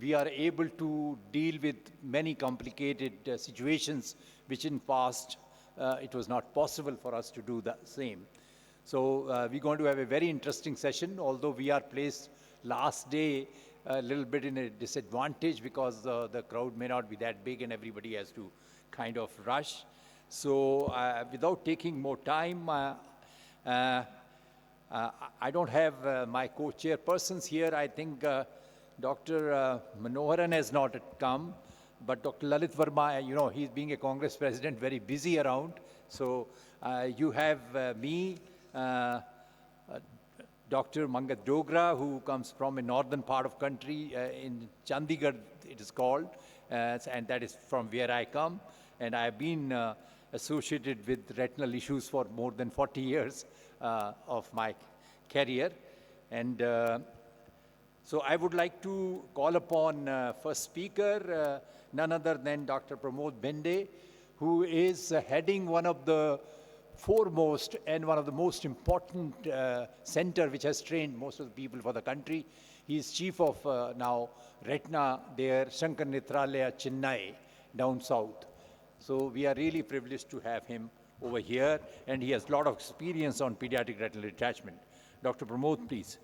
we are able to deal with many complicated situations which in past it was not possible for us to do the same. So we're going to have a very interesting session, although we are placed last day a little bit in a disadvantage because the crowd may not be that big and everybody has to kind of rush. So without taking more time, I don't have my co-chairpersons here. I think Dr. Manoharan has not come, but Dr. Lalit Verma, you know, he's being a Congress president, very busy around. So you have me, Dr. Mangat Dogra, who comes from a northern part of country in Chandigarh, it is called, and that is from where I come. And I've been associated with retinal issues for more than 40 years of my career. And so I would like to call upon first speaker, none other than Dr. Pramod Bende, who is heading one of the foremost and one of the most important center which has trained most of the people for the country. He is chief of now Retina there, Shankar Netralaya, Chennai, down south. So we are really privileged to have him over here, and he has a lot of experience on pediatric retinal detachment. Dr. Pramod, please.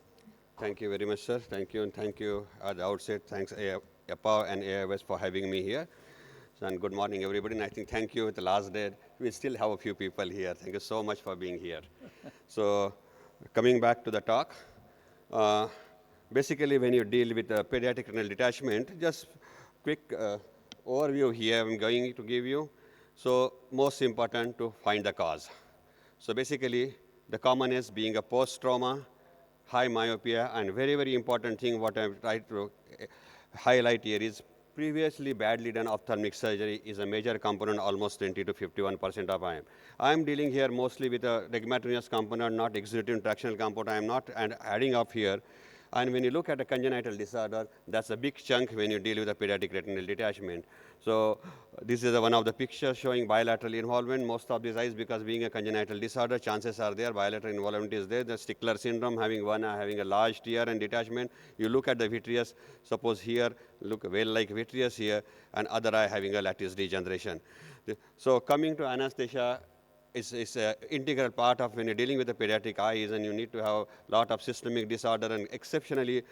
Thank you very much, sir. Thank you, and thank you at the outset. Thanks, APA and AIOS for having me here. And good morning, everybody. And I think thank you. It's the last day. We still have a few people here. Thank you so much for being here. So coming back to the talk, basically when you deal with pediatric retinal detachment, just quick overview here I'm going to give you. So most important to find the cause. So basically the commonest being a post-trauma, high myopia, and very, very important thing what I'm trying to highlight here is previously badly done ophthalmic surgery is a major component, almost 20 to 51% of IM. I'm dealing here mostly with a regmatinous component, not exudative tractional component. I'm not adding up here. And when you look at a congenital disorder, that's a big chunk when you deal with a pediatric retinal detachment. So this is one of the pictures showing bilateral involvement. Most of these eyes, because being a congenital disorder, chances are there, bilateral involvement is there. The Stickler syndrome, having one eye, having a large tear and detachment. You look at the vitreous, suppose here, look well like vitreous here, and other eye having a lattice degeneration. So coming to anesthesia, is an integral part of when you're dealing with the pediatric eyes, and you need to have a lot of systemic disorder, and exceptionally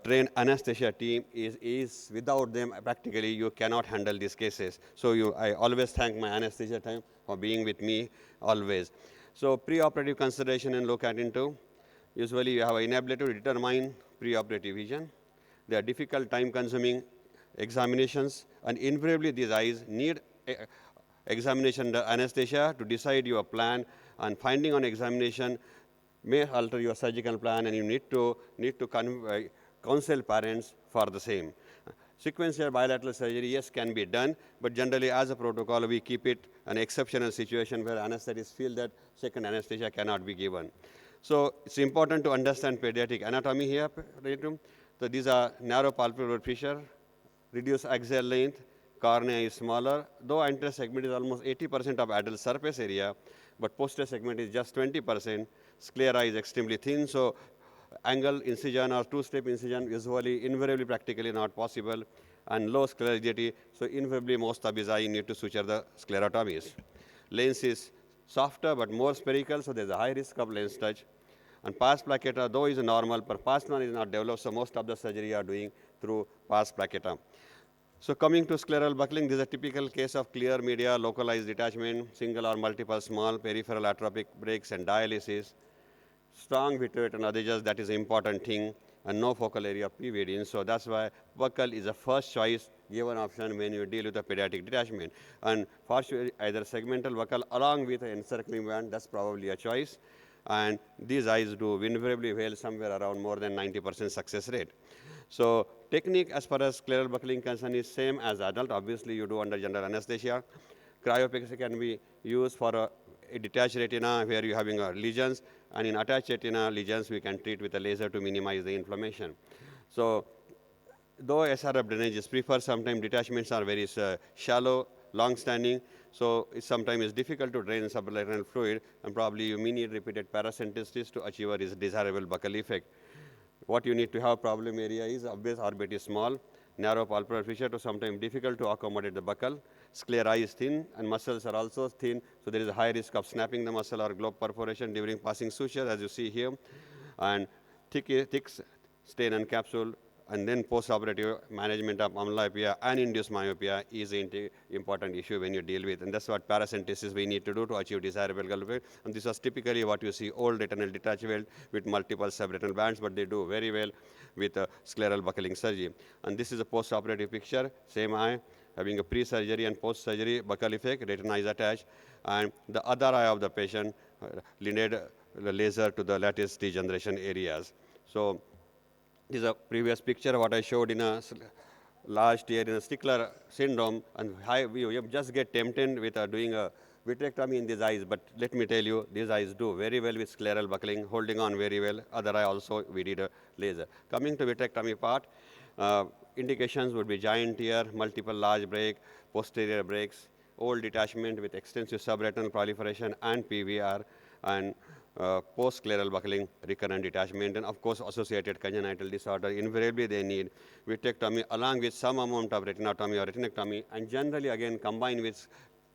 trained anesthesia team is without them, practically you cannot handle these cases. So I always thank my anesthesia team for being with me always. So preoperative consideration and look at into, usually you have an inability to determine preoperative vision. They are difficult time consuming examinations, and invariably these eyes need examination under anesthesia to decide your plan, and finding on examination may alter your surgical plan, and you need to counsel parents for the same. Sequential bilateral surgery, yes, can be done, but generally as a protocol, we keep it an exceptional situation where anesthetists feel that second anesthesia cannot be given. So it's important to understand pediatric anatomy here. So these are narrow palpebral fissure, reduced axial length, cornea is smaller, though anterior segment is almost 80% of adult surface area, but posterior segment is just 20%. Sclera is extremely thin, so angle incision or two-step incision usually invariably practically not possible, and low scleral rigidity, so invariably most of these eye need to suture the sclerotomies. Lens is softer but more spherical, so there's a high risk of lens touch. And pars plaqueta, though is normal, but pars plana is not developed, so most of the surgery are doing through pars plaqueta. So coming to scleral buckling, this is a typical case of clear media, localized detachment, single or multiple small peripheral atrophic breaks and dialysis, strong vitreous and others, that is an important thing, and no focal area of PVD. So that's why buckle is the first choice given option when you deal with a pediatric detachment. And for sure, either segmental buckle along with an encircling band, that's probably a choice. And these eyes do invariably well, somewhere around more than 90% success rate. So technique as far as scleral buckling concern is same as adult. Obviously, you do under general anesthesia. Cryopexy can be used for a detached retina where you're having lesions, and in attached retina lesions, we can treat with a laser to minimize the inflammation. So though SRF drainage is preferred, sometimes detachments are very shallow, long-standing, so sometimes it's difficult to drain subretinal fluid, and probably you may need repeated paracentesis to achieve a desirable buccal effect. What you need to have problem area is obvious orbit is small, narrow palpebral fissure to sometimes difficult to accommodate the buccal. Sclera is thin and muscles are also thin, so there is a high risk of snapping the muscle or globe perforation during passing suture, as you see here. And thick stain and capsule, and then post-operative management of amyloidopia and induced myopia is an important issue when you deal with. And that's what paracentesis we need to do to achieve desirable global. And this was typically what you see old retinal detachment with multiple subretinal bands, but they do very well with scleral buckling surgery. And this is a post-operative picture, same eye, having a pre-surgery and post-surgery buccal effect, retina is attached, and the other eye of the patient lineated the laser to the lattice degeneration areas. So this is a previous picture what I showed in a last year in a Stickler syndrome, and you just get tempted with doing a vitrectomy in these eyes, but let me tell you, these eyes do very well with scleral buckling, holding on very well. Other eye also, we did a laser. Coming to vitrectomy part, indications would be giant tear, multiple large break, posterior breaks, old detachment with extensive subretinal proliferation and PVR, and post-scleral buckling, recurrent detachment, and of course associated congenital disorder. Invariably, they need vitrectomy along with some amount of retinotomy or retinectomy, and generally again combined with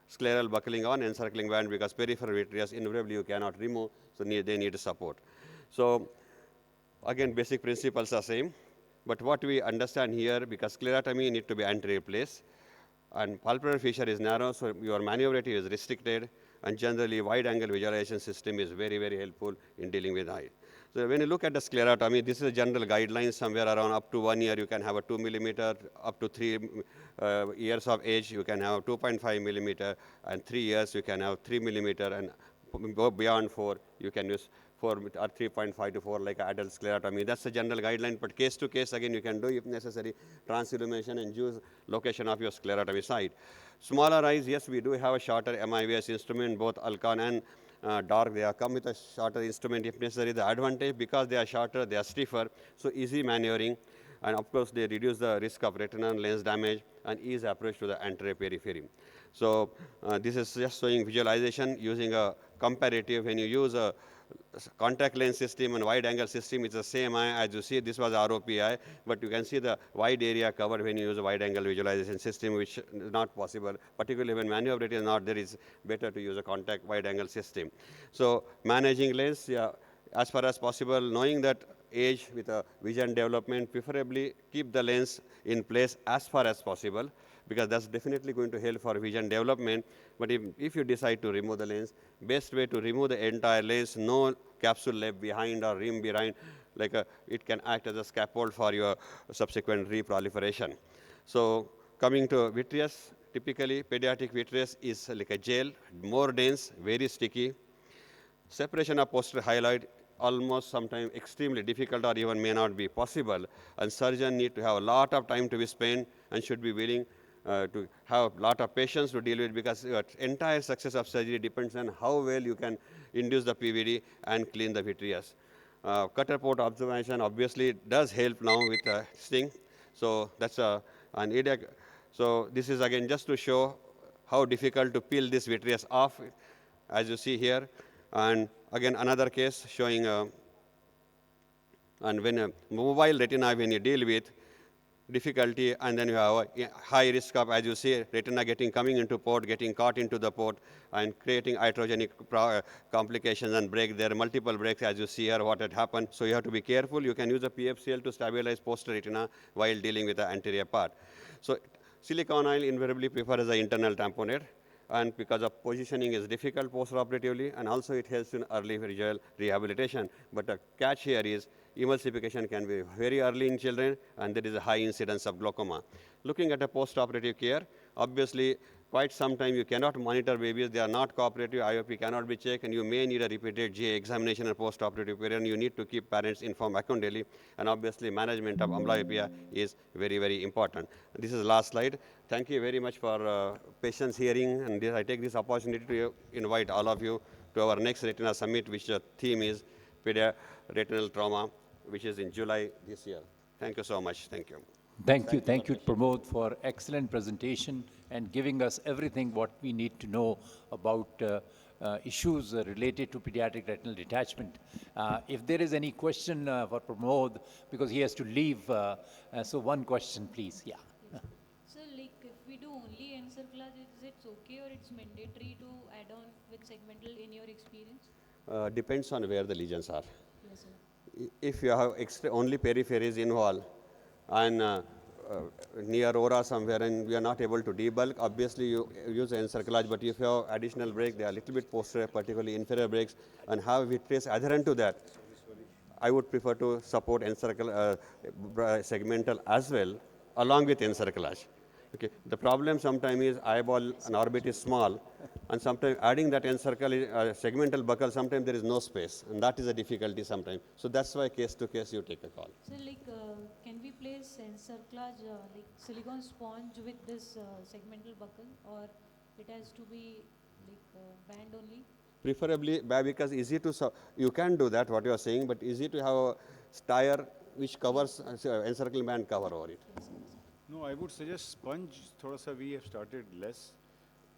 scleral buckling on encircling band, because peripheral vitreous invariably you cannot remove, so they need support. So again, basic principles are same, but what we understand here, because sclerotomy need to be anterior place, and palpebral fissure is narrow, so your maneuverability is restricted, and generally wide angle visualization system is very, very helpful in dealing with eye. So when you look at the sclerotomy, this is a general guideline. Somewhere around up to 1 year, you can have a 2 millimeter, up to 3 years of age, you can have 2.5 millimeter, and 3 years, you can have 3 millimeter, and go beyond 4, you can use 4 or 3.5 to 4 like adult sclerotomy. That's the general guideline, but case to case, again, you can do if necessary transillumination and choose location of your sclerotomy site. Smaller eyes, yes, we do have a shorter MIVS instrument, both Alcon and dark. They are come with a shorter instrument if necessary. The advantage, because they are shorter, they are stiffer, so easy maneuvering, and of course, they reduce the risk of retinal lens damage and ease approach to the anterior periphery. So this is just showing visualization using a comparative. When you use a contact lens system and wide angle system, it's the same eye. As you see, this was ROPI, but you can see the wide area covered when you use a wide angle visualization system, which is not possible, particularly when maneuverability is not there. It's better to use a contact wide angle system. So managing lens, yeah, as far as possible, knowing that age with a vision development, preferably keep the lens in place as far as possible, because that's definitely going to help for vision development. But if you decide to remove the lens, best way to remove the entire lens, no capsule left behind or rim behind, like it can act as a scaffold for your subsequent reproliferation. So coming to vitreous, typically pediatric vitreous is like a gel, more dense, very sticky. Separation of posterior hyaloid almost sometimes extremely difficult or even may not be possible, and surgeon need to have a lot of time to be spent and should be willing to have a lot of patience to deal with, because your entire success of surgery depends on how well you can induce the PVD and clean the vitreous. Cutter port observation obviously does help now with sting. So that's an idiot. So this is again just to show how difficult to peel this vitreous off, as you see here. And again, another case showing, and when a mobile retina, when you deal with difficulty, and then you have a high risk of, as you see, retina coming into port, getting caught into the port, and creating iatrogenic complications and break. There are multiple breaks, as you see here, what had happened. So you have to be careful. You can use a PFCL to stabilize posterior retina while dealing with the anterior part. So silicone oil invariably prefers the internal tamponade, and because of positioning is difficult post-operatively, and also it helps in early visual rehabilitation. But the catch here is emulsification can be very early in children, and there is a high incidence of glaucoma. Looking at a post-operative care, obviously, quite some time you cannot monitor babies. They are not cooperative. IOP cannot be checked, and you may need a repeated GA examination and post-operative period, and you need to keep parents informed accordingly. And obviously, management of amblyopia is very, very important. This is the last slide. Thank you very much for patience hearing, and I take this opportunity to invite all of you to our next Retina Summit, which the theme is retinal trauma, which is in July this year. Thank you so much. Thank you. Thank you, Pramod, for excellent presentation and giving us everything what we need to know about issues related to pediatric retinal detachment. If there is any question for Pramod, because he has to leave, so one question, please. Yeah. So, like, if we do only encirclage, is it okay or it's mandatory to add on with segmental in your experience? Depends on where the lesions are. Yes, sir. If you have only peripheries involved and near aura somewhere and we are not able to debulk, obviously you use encirclage, but if you have additional break, they are a little bit posterior, particularly inferior breaks, and have vitreous adherent to that, I would prefer to support segmental as well, along with encirclage. Okay. The problem sometimes is eyeball and orbit is small, and sometimes adding that segmental buckle, sometimes there is no space, and that is a difficulty sometimes. So that's why case to case you take a call. So, like, can we place encirclage, like silicone sponge with this segmental buckle, or it has to be like band only? Preferably, because easy to, you can do that, what you are saying, but easy to have a tire which covers encircle band cover over it. No, I would suggest sponge. Thoda sa we have started less.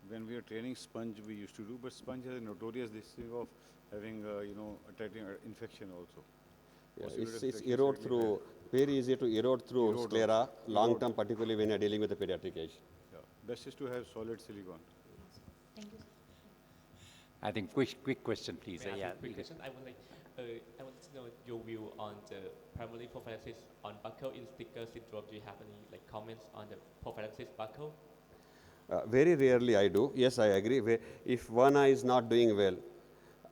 When we are training, sponge we used to do, but sponge has a notorious this thing of having, attacking infection also. Yeah, it's erode through, very easy to erode through sclera, long term, particularly when you are dealing with the pediatric age. Yeah. Best is to have solid silicone. Thank you. I think quick question, please. May I Yeah. ask a quick question? I want to know your view on the primary prophylaxis on buccal in sticker syndrome. Do you have any comments on the prophylaxis buccal? Very rarely I do. Yes, I agree. If one eye is not doing well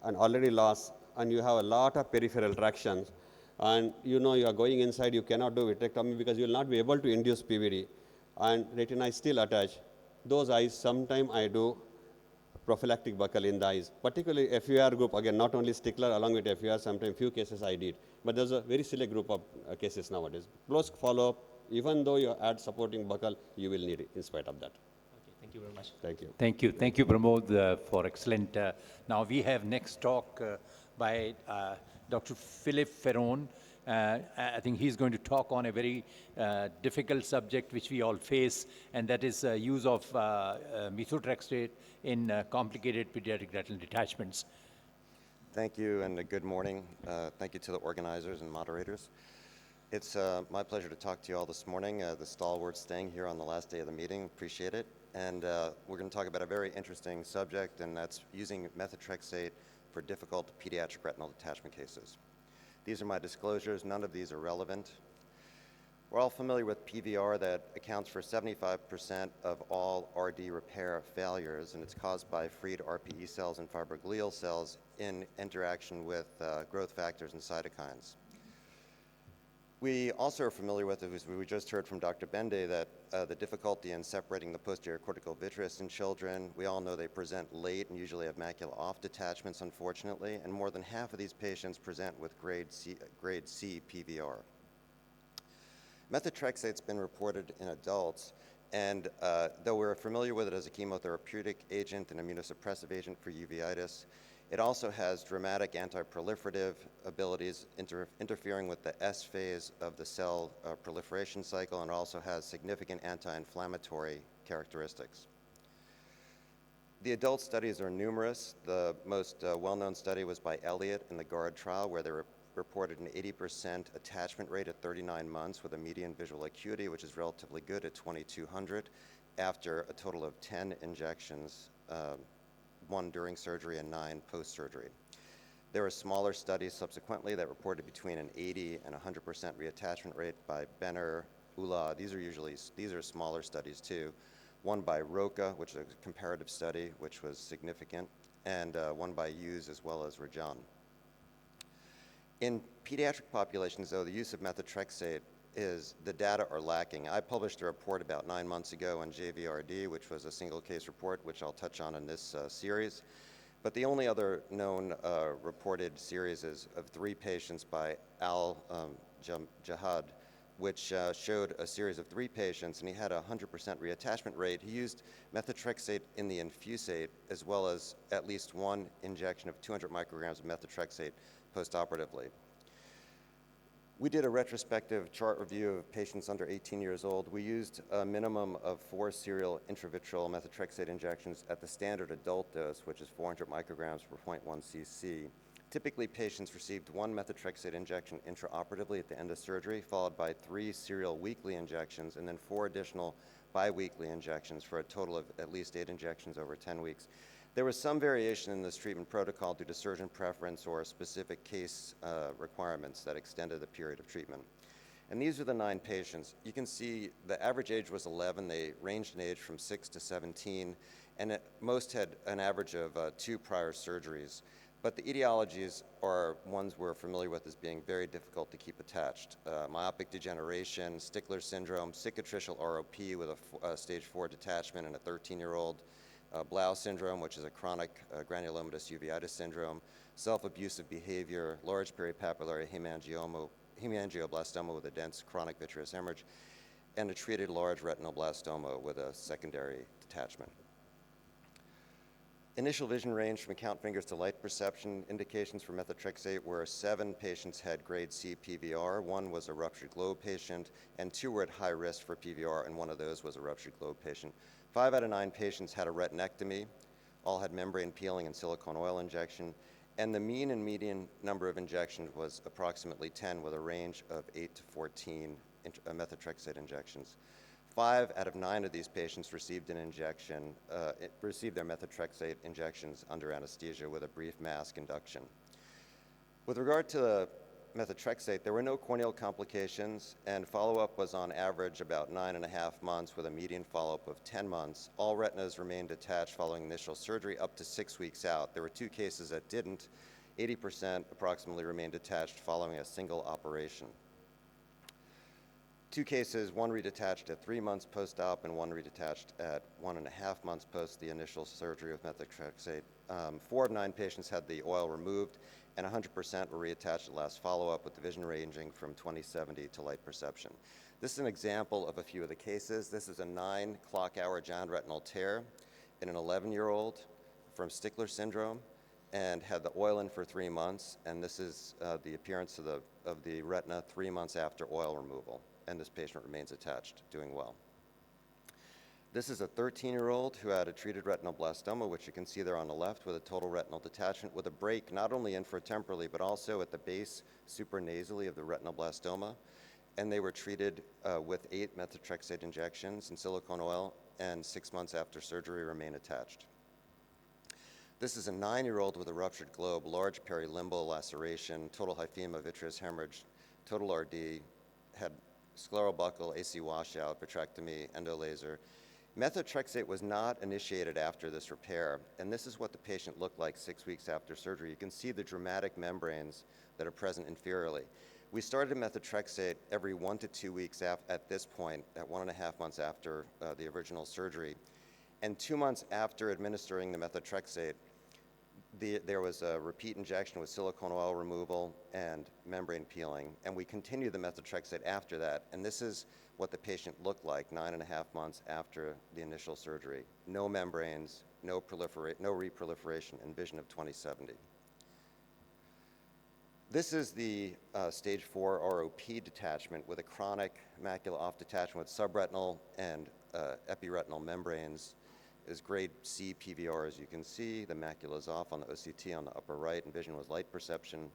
and already lost, and you have a lot of peripheral tractions, and you know you are going inside, you cannot do vitrectomy because you will not be able to induce PVD, and retina is still attached. Those eyes, sometime I do prophylactic buccal in the eyes, particularly FUR group, again, not only stickler, along with FUR, sometimes few cases I did. But there's a very select group of cases nowadays. Close follow-up, even though you add supporting buccal, you will need it in spite of that. Okay, thank you very much. Thank you. Thank you. Thank you, Pramod, for excellent. Now we have next talk by Dr. Philip Ferron. I think he's going to talk on a very difficult subject which we all face, and that is use of methotrexate in complicated pediatric retinal detachments. Thank you and good morning. Thank you to the organizers and moderators. It's my pleasure to talk to you all this morning, the stalwarts staying here on the last day of the meeting. Appreciate it. And we're going to talk about a very interesting subject, and that's using methotrexate for difficult pediatric retinal detachment cases. These are my disclosures. None of these are relevant. We're all familiar with PVR that accounts for 75% of all RD repair failures, and it's caused by freed RPE cells and fibroglial cells in interaction with growth factors and cytokines. We also are familiar with, as we just heard from Dr. Bende, that the difficulty in separating the posterior cortical vitreous in children. We all know they present late and usually have macula off detachments, unfortunately, and more than half of these patients present with grade C PVR. Methotrexate's been reported in adults, and though we're familiar with it as a chemotherapeutic agent and immunosuppressive agent for uveitis, it also has dramatic anti-proliferative abilities, interfering with the S phase of the cell proliferation cycle, and also has significant anti-inflammatory characteristics. The adult studies are numerous. The most well-known study was by Elliott in the GUARD trial, where they reported an 80% attachment rate at 39 months with a median visual acuity, which is relatively good at 2200, after a total of 10 injections, 1 during surgery and 9 post-surgery. There were smaller studies subsequently that reported between an 80 and 100% reattachment rate by Benner, Ula. These are smaller studies too. One by Roca, which is a comparative study, which was significant, and one by Hughes as well as Rajan. In pediatric populations, though, the use of methotrexate the data are lacking. I published a report about 9 months ago on JVRD, which was a single case report, which I'll touch on in this series. But the only other known reported series is of 3 patients by Al Jahad, which showed a series of 3 patients, and he had a 100% reattachment rate. He used methotrexate in the infusate, as well as at least 1 injection of 200 micrograms of methotrexate postoperatively. We did a retrospective chart review of patients under 18 years old. We used a minimum of 4 serial intravitreal methotrexate injections at the standard adult dose, which is 400 micrograms per 0.1 cc. Typically, patients received 1 methotrexate injection intraoperatively at the end of surgery, followed by 3 serial weekly injections, and then 4 additional biweekly injections for a total of at least 8 injections over 10 weeks. There was some variation in this treatment protocol due to surgeon preference or specific case requirements that extended the period of treatment. And these are the 9 patients. You can see the average age was 11. They ranged in age from 6 to 17, and most had an average of 2 prior surgeries. But the etiologies are ones we're familiar with as being very difficult to keep attached. Myopic degeneration, Stickler syndrome, cicatricial ROP with a stage 4 detachment in a 13-year-old, Blau syndrome, which is a chronic granulomatous uveitis syndrome, self-abusive behavior, large peripapillary hemangioblastoma with a dense chronic vitreous hemorrhage, and a treated large retinoblastoma with a secondary detachment. Initial vision range from count fingers to light perception indications for methotrexate were 7 patients had grade C PVR, 1 was a ruptured globe patient, and 2 were at high risk for PVR, and 1 of those was a ruptured globe patient. 5 out of 9 patients had a retinectomy, all had membrane peeling and silicone oil injection, and the mean and median number of injections was approximately 10 with a range of 8 to 14 methotrexate injections. 5 out of 9 of these patients received an injection, received their methotrexate injections under anesthesia with a brief mask induction. With regard to the methotrexate, there were no corneal complications, and follow-up was on average about 9.5 months with a median follow-up of 10 months. All retinas remained detached following initial surgery up to 6 weeks out. There were 2 cases that didn't. 80% approximately remained detached following a single operation. 2 cases, 1 redetached at 3 months post-op and 1 redetached at 1.5 months post the initial surgery with methotrexate. 4 of 9 patients had the oil removed, and 100% were reattached at last follow-up with the vision ranging from 20/70 to light perception. This is an example of a few of the cases. This is a 9 clock-hour giant retinal tear in an 11-year-old from Stickler syndrome and had the oil in for 3 months, and this is the appearance of the retina 3 months after oil removal, and this patient remains attached, doing well. This is a 13-year-old who had a treated retinoblastoma, which you can see there on the left, with a total retinal detachment with a break not only infratemporally but also at the base supranasally of the retinoblastoma. And they were treated with 8 methotrexate injections and silicone oil, and 6 months after surgery remain attached. This is a 9-year-old with a ruptured globe, large perilimbal laceration, total hyphema, vitreous hemorrhage, total RD, had scleral buckle, AC washout, vitrectomy, endolaser. Methotrexate was not initiated after this repair, and this is what the patient looked like 6 weeks after surgery. You can see the dramatic membranes that are present inferiorly. We started methotrexate every 1 to 2 weeks at this point, at 1.5 months after the original surgery. And 2 months after administering the methotrexate, there was a repeat injection with silicone oil removal and membrane peeling, and we continued the methotrexate after that, and this is what the patient looked like 9.5 months after the initial surgery. No membranes, no reproliferation, and vision of 20/70. This is the stage 4 ROP detachment with a chronic macula off detachment with subretinal and epiretinal membranes. Is grade C PVR, as you can see. The macula is off on the OCT on the upper right, and vision was light perception.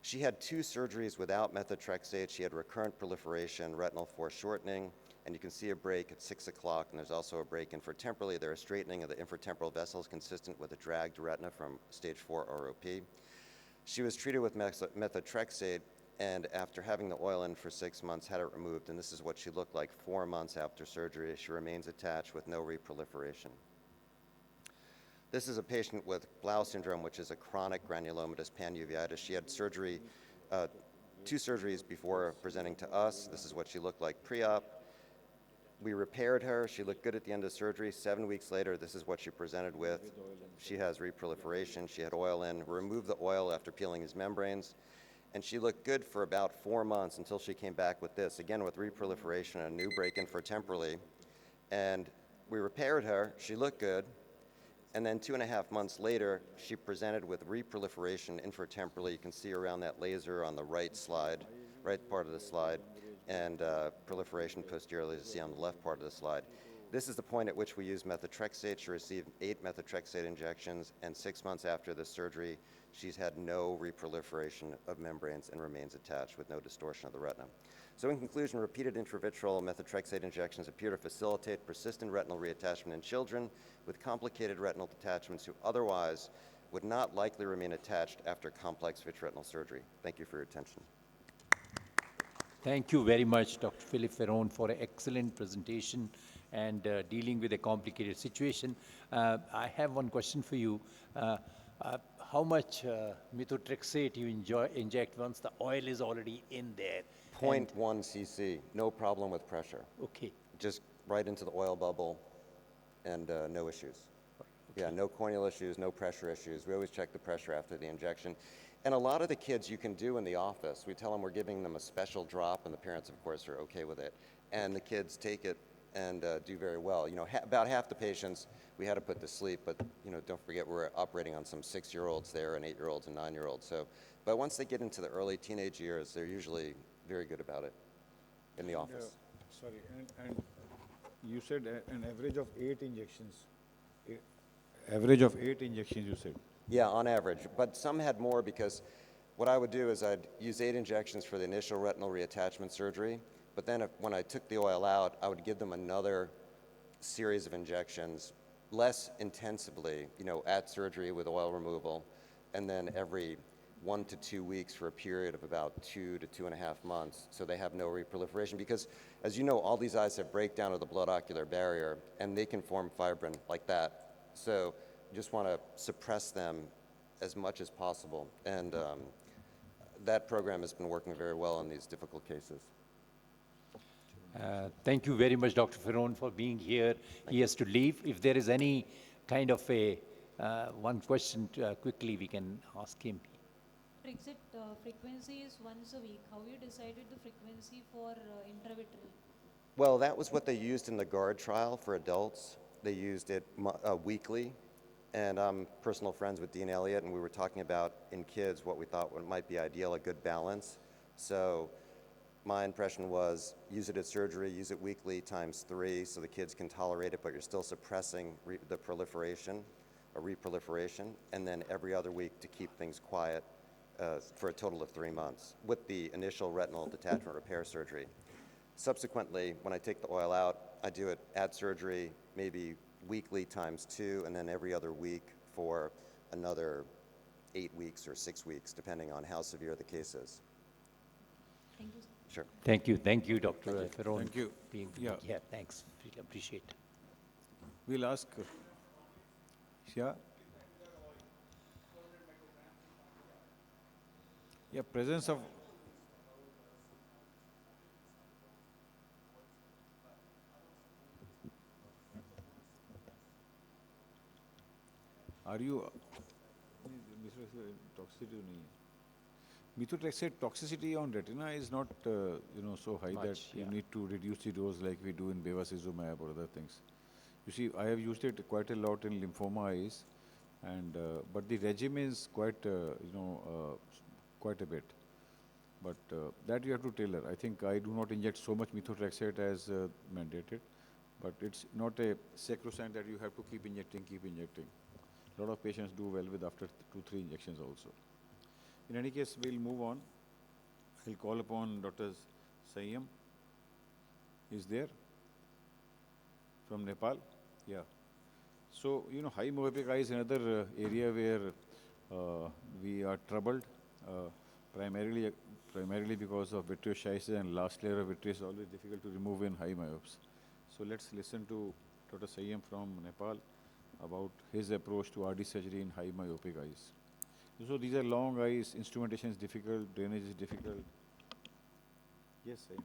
She had 2 surgeries without methotrexate. She had recurrent proliferation, retinal foreshortening, and you can see a break at 6 o'clock, and there's also a break infratemporally. There is straightening of the infratemporal vessels consistent with a dragged retina from stage 4 ROP. She was treated with methotrexate, and after having the oil in for 6 months, had it removed, and this is what she looked like 4 months after surgery. She remains attached with no reproliferation. This is a patient with Blau syndrome, which is a chronic granulomatous panuveitis. She had surgery, 2 surgeries before presenting to us. This is what she looked like pre-op. We repaired her. She looked good at the end of surgery. 7 weeks later, this is what she presented with. She has reproliferation. She had oil in. We removed the oil after peeling his membranes. And she looked good for about 4 months until she came back with this, again with reproliferation and a new break infratemporally. And we repaired her. She looked good. And then 2.5 months later, she presented with reproliferation infratemporally. You can see around that laser on the right slide right part of the slide, and proliferation posteriorly, as you see on the left part of the slide. This is the point at which we use methotrexate. She received 8 methotrexate injections, and 6 months after the surgery, she's had no reproliferation of membranes and remains attached with no distortion of the retina. So in conclusion, repeated intravitreal methotrexate injections appear to facilitate persistent retinal reattachment in children with complicated retinal detachments who otherwise would not likely remain attached after complex vitreoretinal surgery. Thank you for your attention. Thank you very much, Dr. Philip Ferron, for an excellent presentation and dealing with a complicated situation. I have one question for you. How much methotrexate you inject once the oil is already in there? 0.1 cc, no problem with pressure. Okay. Just right into the oil bubble and no issues. Yeah, no corneal issues, no pressure issues. We always check the pressure after the injection. And a lot of the kids you can do in the office. We tell them we're giving them a special drop, and the parents, of course, are okay with it. And the kids take it and do very well. You know, about half the patients we had to put to sleep, but you know, don't forget we're operating on some 6-year-olds there and 8-year-olds and 9-year-olds. So, but once they get into the early teenage years, they're usually very good about it in the office. Sorry, and you said an average of 8 injections. Average of 8 injections, you said. Yeah, on average, but some had more because what I would do is I'd use 8 injections for the initial retinal reattachment surgery, but then when I took the oil out, I would give them another series of injections, less intensively, you know, at surgery with oil removal, and then every 1 to 2 weeks for a period of about 2 to 2.5 months, so they have no reproliferation. Because, as you know, all these eyes have breakdown of the blood-ocular barrier, and they can form fibrin like that. So you just want to suppress them as much as possible. And that program has been working very well in these difficult cases. Thank you very much, Dr. Ferron, for being here. He has to leave. If there is any kind of a one question quickly, we can ask him. Exit frequency is once a week. How you decided the frequency for intravitreal? Well, that was what they used in the GUARD trial for adults. They used it weekly. And I'm personal friends with Dean Elliott, and we were talking about in kids what we thought might be ideal, a good balance. So my impression was use it at surgery, use it weekly times 3 so the kids can tolerate it, but you're still suppressing the proliferation, or reproliferation, and then every other week to keep things quiet for a total of 3 months with the initial retinal detachment repair surgery. Subsequently, when I take the oil out, I do it at surgery, maybe weekly times 2, and then every other week for another 8 weeks or 6 weeks, depending on how severe the case is. Thank you. Sure. Thank you, Dr. Ferron. Thank you. Yeah, thanks. Really appreciate it. We'll ask. Yeah. Yeah, presence of. Are you? Toxicity नहीं है. Methotrexate toxicity on retina is not so high Much, that you need to reduce the dose like we do in bevacizumab or other things. You see, I have used it quite a lot in lymphoma eyes, and but the regimen is quite quite a bit. But that you have to tailor. I think I do not inject so much methotrexate as mandated, but it's not a sacrosanct that you have to keep injecting, A lot of patients do well with after 2-3 injections also. In any case, we'll move on. I'll call upon Dr. Sayyam. Is there? From Nepal? Yeah. So, high myopic eye is another area where we are troubled, primarily because of vitreosis, and last layer of vitreous is always difficult to remove in high myopes. So let's listen to Dr. Sayyam from Nepal about his approach to RD surgery in high myopic eyes. So these are long eyes, instrumentation is difficult, drainage is difficult. Yes, Sayyam.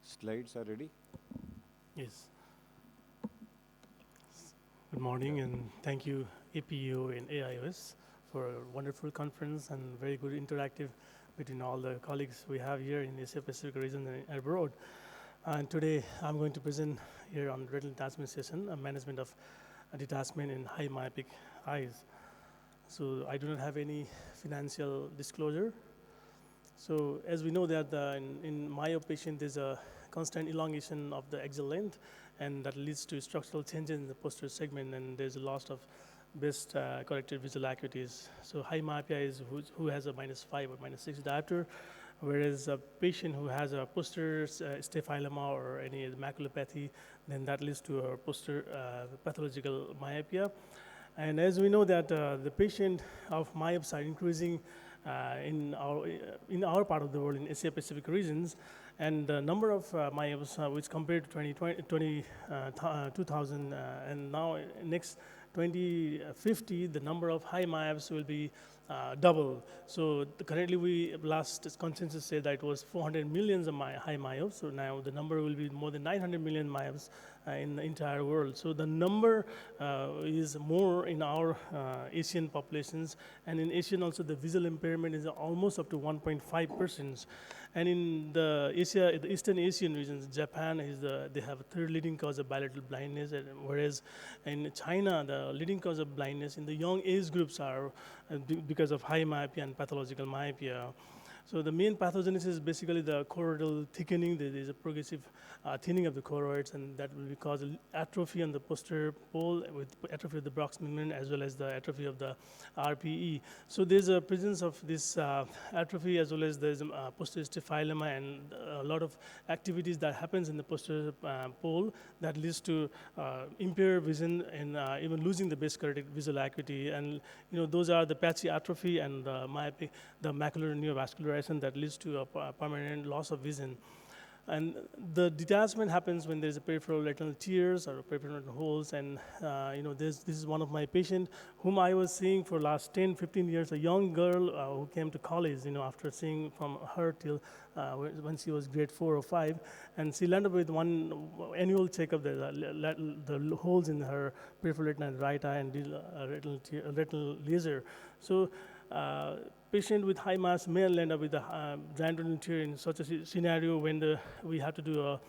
Slides are ready? Yes. Good morning, and thank you APU and AIOS for a wonderful conference and very good interactive between all the colleagues we have here in the Asia Pacific region and abroad. And today I'm going to present here on retinal detachment session, management of detachment in high myopic eyes. So I do not have any financial disclosure. So as we know that in myop patient, there's a constant elongation of the axial length, and that leads to structural changes in the posterior segment, and there's a loss of best corrected visual acuities. So high myopia is who has a -5 or -6 diopter, whereas a patient who has a posterior staphyloma or any maculopathy, then that leads to a posterior pathological myopia. And as we know that the patient of myops are increasing in our part of the world, in Asia Pacific regions, and the number of myops, which compared to 2000 and now next 2050, the number of high myops will be double. So currently last consensus said that it was 400 million of high myops. So now the number will be more than 900 million myops in the entire world. So the number is more in our Asian populations, and in Asian also the visual impairment is almost up to 1.5%. And in the Eastern Asian regions, Japan they have a third leading cause of bilateral blindness, whereas in China the leading cause of blindness in the young age groups are because of high myopia and pathological myopia. So the main pathogenesis is basically the choroidal thickening. There is a progressive thinning of the choroids, and that will cause atrophy on the posterior pole with atrophy of the Brock's membrane as well as the atrophy of the RPE. So there's a presence of this atrophy as well as there's posterior staphyloma and a lot of activities that happens in the posterior pole that leads to impaired vision and even losing the best corrected visual acuity. And those are the patchy atrophy and the macular neovascularization that leads to a permanent loss of vision. And the detachment happens when there's a peripheral retinal tears or peripheral retinal holes. And this is one of my patients whom I was seeing for last 10, 15 years, a young girl who came to college, after seeing from her till when she was grade 4 or 5. And she landed with one annual checkup, the holes in her peripheral retina and right eye and did a retinal laser. So patient with high mass may land up with a giant retinal tear in such a scenario when we have to do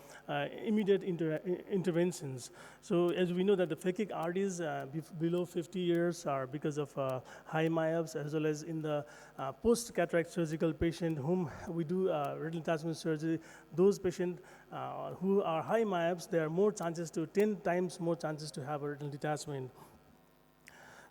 immediate interventions. So as we know that the phakic arteries below 50 years are because of high myops, as well as in the post-cataract surgical patient whom we do retinal detachment surgery, those patients who are high myops, there are more chances 10 times more chances to have a retinal detachment.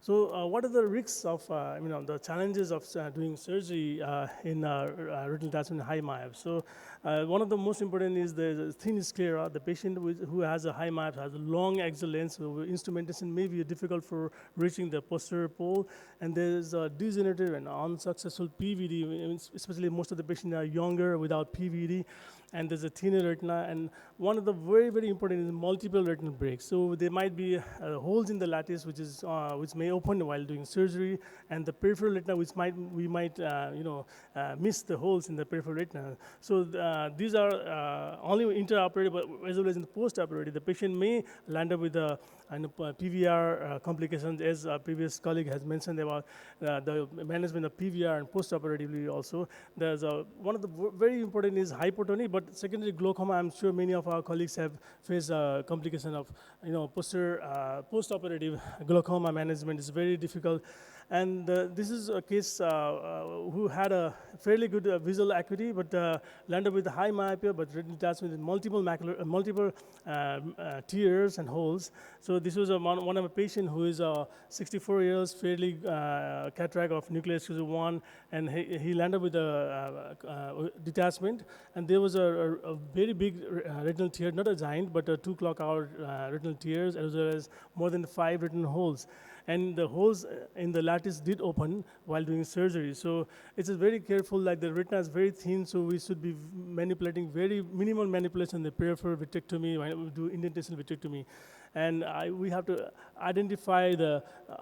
So what are the risks of, the challenges of doing surgery in retinal detachment in high myops? So one of the most important is the thin sclera. The patient who has a high myops has a long axial length, so instrumentation may be difficult for reaching the posterior pole. And there's a degenerative and unsuccessful PVD, especially most of the patients are younger without PVD. And there's a thinner retina, and one of the very, very important is multiple retinal breaks. So there might be holes in the lattice, which may open while doing surgery, and the peripheral retina, we might miss the holes in the peripheral retina. So these are only intraoperative, but as well as in the postoperative, the patient may land up with PVR complications, as a previous colleague has mentioned about the management of PVR and postoperatively also. There's one of the very important is hypotony, but secondary glaucoma, I'm sure many of our colleagues have faced complication of postoperative glaucoma management is very difficult. And this is a case who had a fairly good visual acuity, but landed with a high myopia, but retinal detachment with multiple tears and holes. So this was one of a patient who is 64 years, fairly cataract of nucleus 1, and he landed with a detachment. And there was a very big retinal tear, not a giant, but a 2 clock hour retinal tears, as well as more than 5 retinal holes. And the holes in the lattice did open while doing surgery. So it's very careful, like the retina is very thin, so we should be manipulating very minimal manipulation in the peripheral vitrectomy when we do indentational vitrectomy. And we have to identify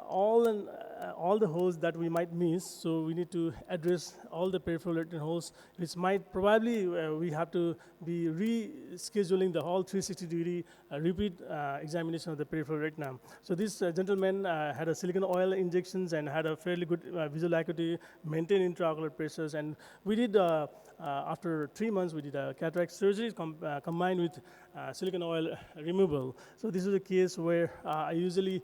all the holes that we might miss. So we need to address all the peripheral retinal holes, which might probably we have to be rescheduling the whole 360-degree repeat examination of the peripheral retina. So this gentleman had a silicone oil injections and had a fairly good visual acuity, maintained intraocular pressures, and we did after 3 months, we did a cataract surgery combined with silicone oil removal. So this is a case where I usually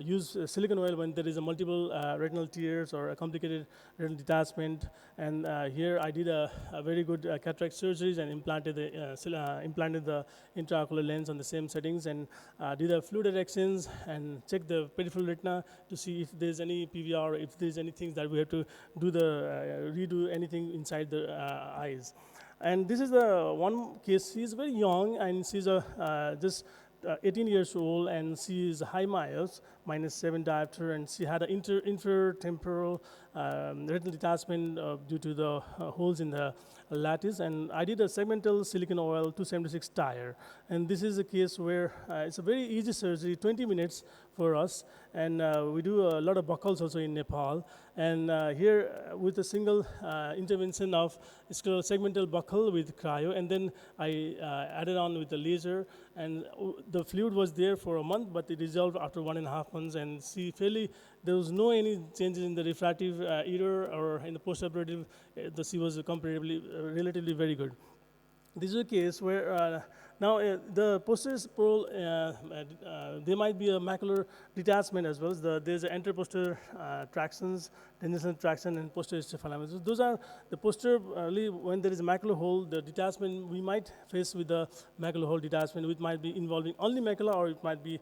use silicone oil when there is a multiple retinal tears or a complicated retinal detachment. And here I did a very good cataract surgeries and implanted the intraocular lens on the same settings, and did a fluid directions and check the peripheral retina to see if there's any PVR, if there's anything that we have to do redo anything inside the eyes. And this is the one case. She's very young, and she's just 18 years old, and she is high myopes, -7 diopter, and she had an intertemporal retinal detachment due to the holes in the lattice. And I did a segmental silicone oil 276 tire. And this is a case where it's a very easy surgery, 20 minutes for us. And we do a lot of buckles also in Nepal. And here with a single intervention of scleral segmental buckle with cryo, and then I added on with the laser, and the fluid was there for a month, but it dissolved after 1.5 months, and there was no any changes in the refractive error or in the postoperative. The C was comparatively, relatively very good. This is a case where now the posterior pole, there might be a macular detachment as well. There's an anteroposterior tractions, tangential traction, and posterior cephalometer. So those are the posteriorly, when there is a macular hole, the detachment we might face with the macular hole detachment, which might be involving only macula, or it might be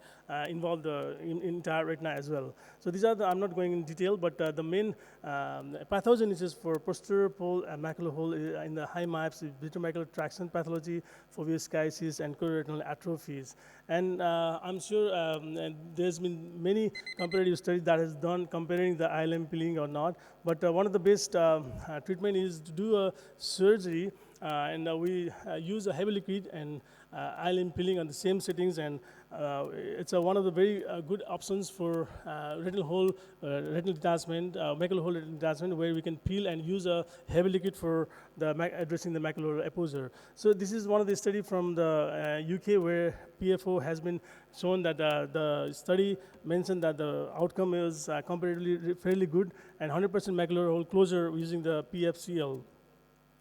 involved in entire retina as well. So these are I'm not going in detail, but the main pathogenesis for posterior pole macular hole in the high myopes is vitreomacular traction pathology, foveal schisis, and chororetinal atrophies. And I'm sure there's been many comparative studies that has done comparing the ILM peeling or not. But one of the best treatment is to do a surgery, and we use a heavy liquid and ILM peeling on the same settings, and it's one of the very good options for retinal detachment, macular hole retinal detachment, where we can peel and use a heavy liquid for addressing the macular apposure. So this is one of the study from the UK where PFO has been shown that the study mentioned that the outcome is comparatively fairly good, and 100% macular hole closure using the PFCL.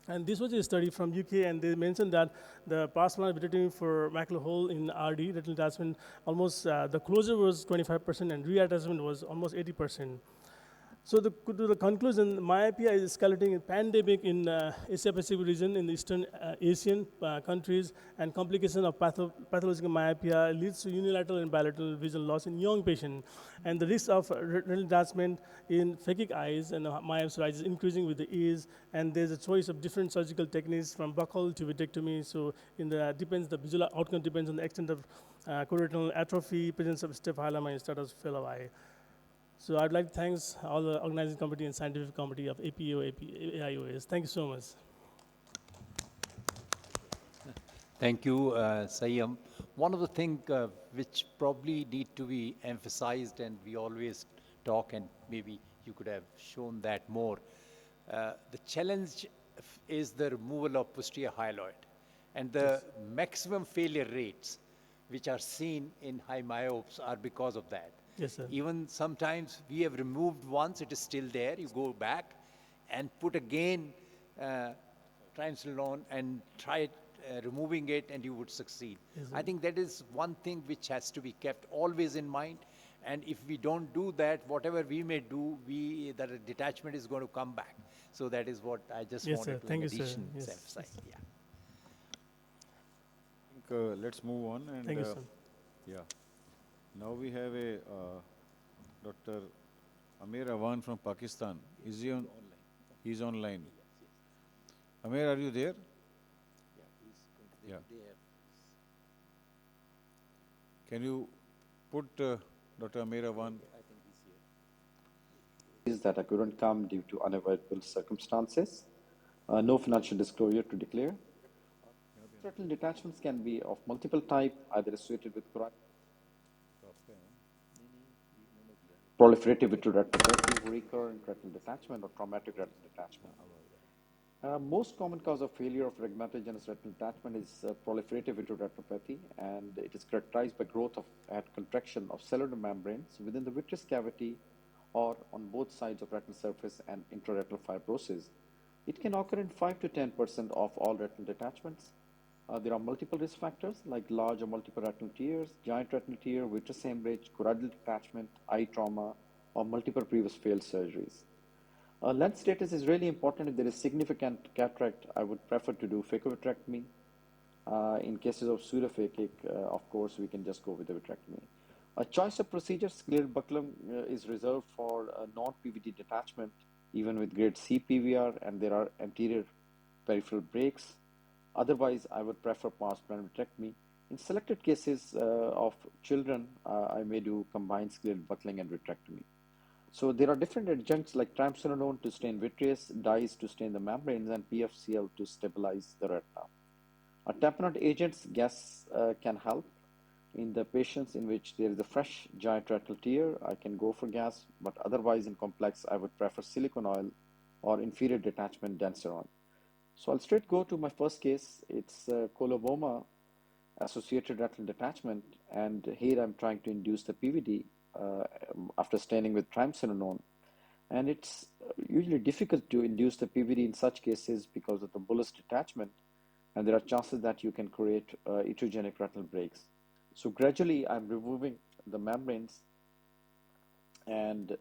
And this was a study from UK, and they mentioned that the plasma vitrectomy for macular hole in RD, retinal detachment, almost the closure was 25%, and reattachment was almost 80%. So to the conclusion, myopia is escalating in pandemic in Asia Pacific region, in the Eastern Asian countries, and complication of pathological myopia leads to unilateral and bilateral vision loss in young patients. And the risk of retinal detachment in phakic eyes and myopes is increasing with the age, and there's a choice of different surgical techniques from buccal to vitrectomy. So the visual outcome depends on the extent of chororetinal atrophy, presence of staphylomas, and status of fellow eye. So I'd like to thank all the organizing committee and scientific committee of APO, AIOS. Thank you so much. Thank you, Sayam. One of the things which probably need to be emphasized, and we always talk, and maybe you could have shown that more, the challenge is the removal of posterior hyaloid. And the maximum failure rates which are seen in high myopes are because of that. Yes, sir. Even sometimes we have removed once, it is still there, you go back and put again triamcinolone and try removing it, and you would succeed. Yes, I think that is one thing which has to be kept always in mind. And if we don't do that, whatever we may do, that a detachment is going to come back. So that is what I just Yes, wanted sir. to Thank in you, sir. addition Yes. emphasize. Yeah. I think, let's move on. And, Thank you, sir. Yeah. Now we have a Dr. Amir Awan from Pakistan. Is he on? He's online. Amir, are you there? Yeah. Can you put Dr. Amir Awan? Is that I couldn't come due to unavoidable circumstances. No financial disclosure to declare. Retinal detachments can be of multiple types, either associated with proliferative vitreoretinopathy, recurrent retinal detachment, or traumatic retinal detachment. Most common cause of failure of rhegmatogenous retinal detachment is proliferative vitreoretinopathy, and it is characterized by growth and contraction of cellular membranes within the vitreous cavity or on both sides of retinal surface and intraretinal fibrosis. It can occur in 5 to 10% of all retinal detachments. There are multiple risk factors like large or multiple retinal tears, giant retinal tear, vitreous hemorrhage, choroidal detachment, eye trauma, or multiple previous failed surgeries. Lens status is really important. If there is significant cataract, I would prefer to do phaco-vitrectomy. In cases of pseudophakic, of course, we can just go with the vitrectomy. A choice of procedures, scleral buckling is reserved for non-PVD detachment, even with grade C PVR, and there are anterior peripheral breaks. Otherwise, I would prefer pars plana vitrectomy. In selected cases of children, I may do combined scleral buckling and vitrectomy. So there are different adjuncts like triamcinolone to stain vitreous, dyes to stain the membranes, and PFCl to stabilize the retina. Tamponade agents, gas can help. In the patients in which there is a fresh giant retinal tear, I can go for gas, but otherwise in complex, I would prefer silicone oil or inferior detachment denser oil. So I'll straight go to my first case. It's coloboma associated retinal detachment, and here I'm trying to induce the PVD after staining with triamcinolone. And it's usually difficult to induce the PVD in such cases because of the bullous detachment, and there are chances that you can create iatrogenic retinal breaks. So gradually I'm removing the membranes, and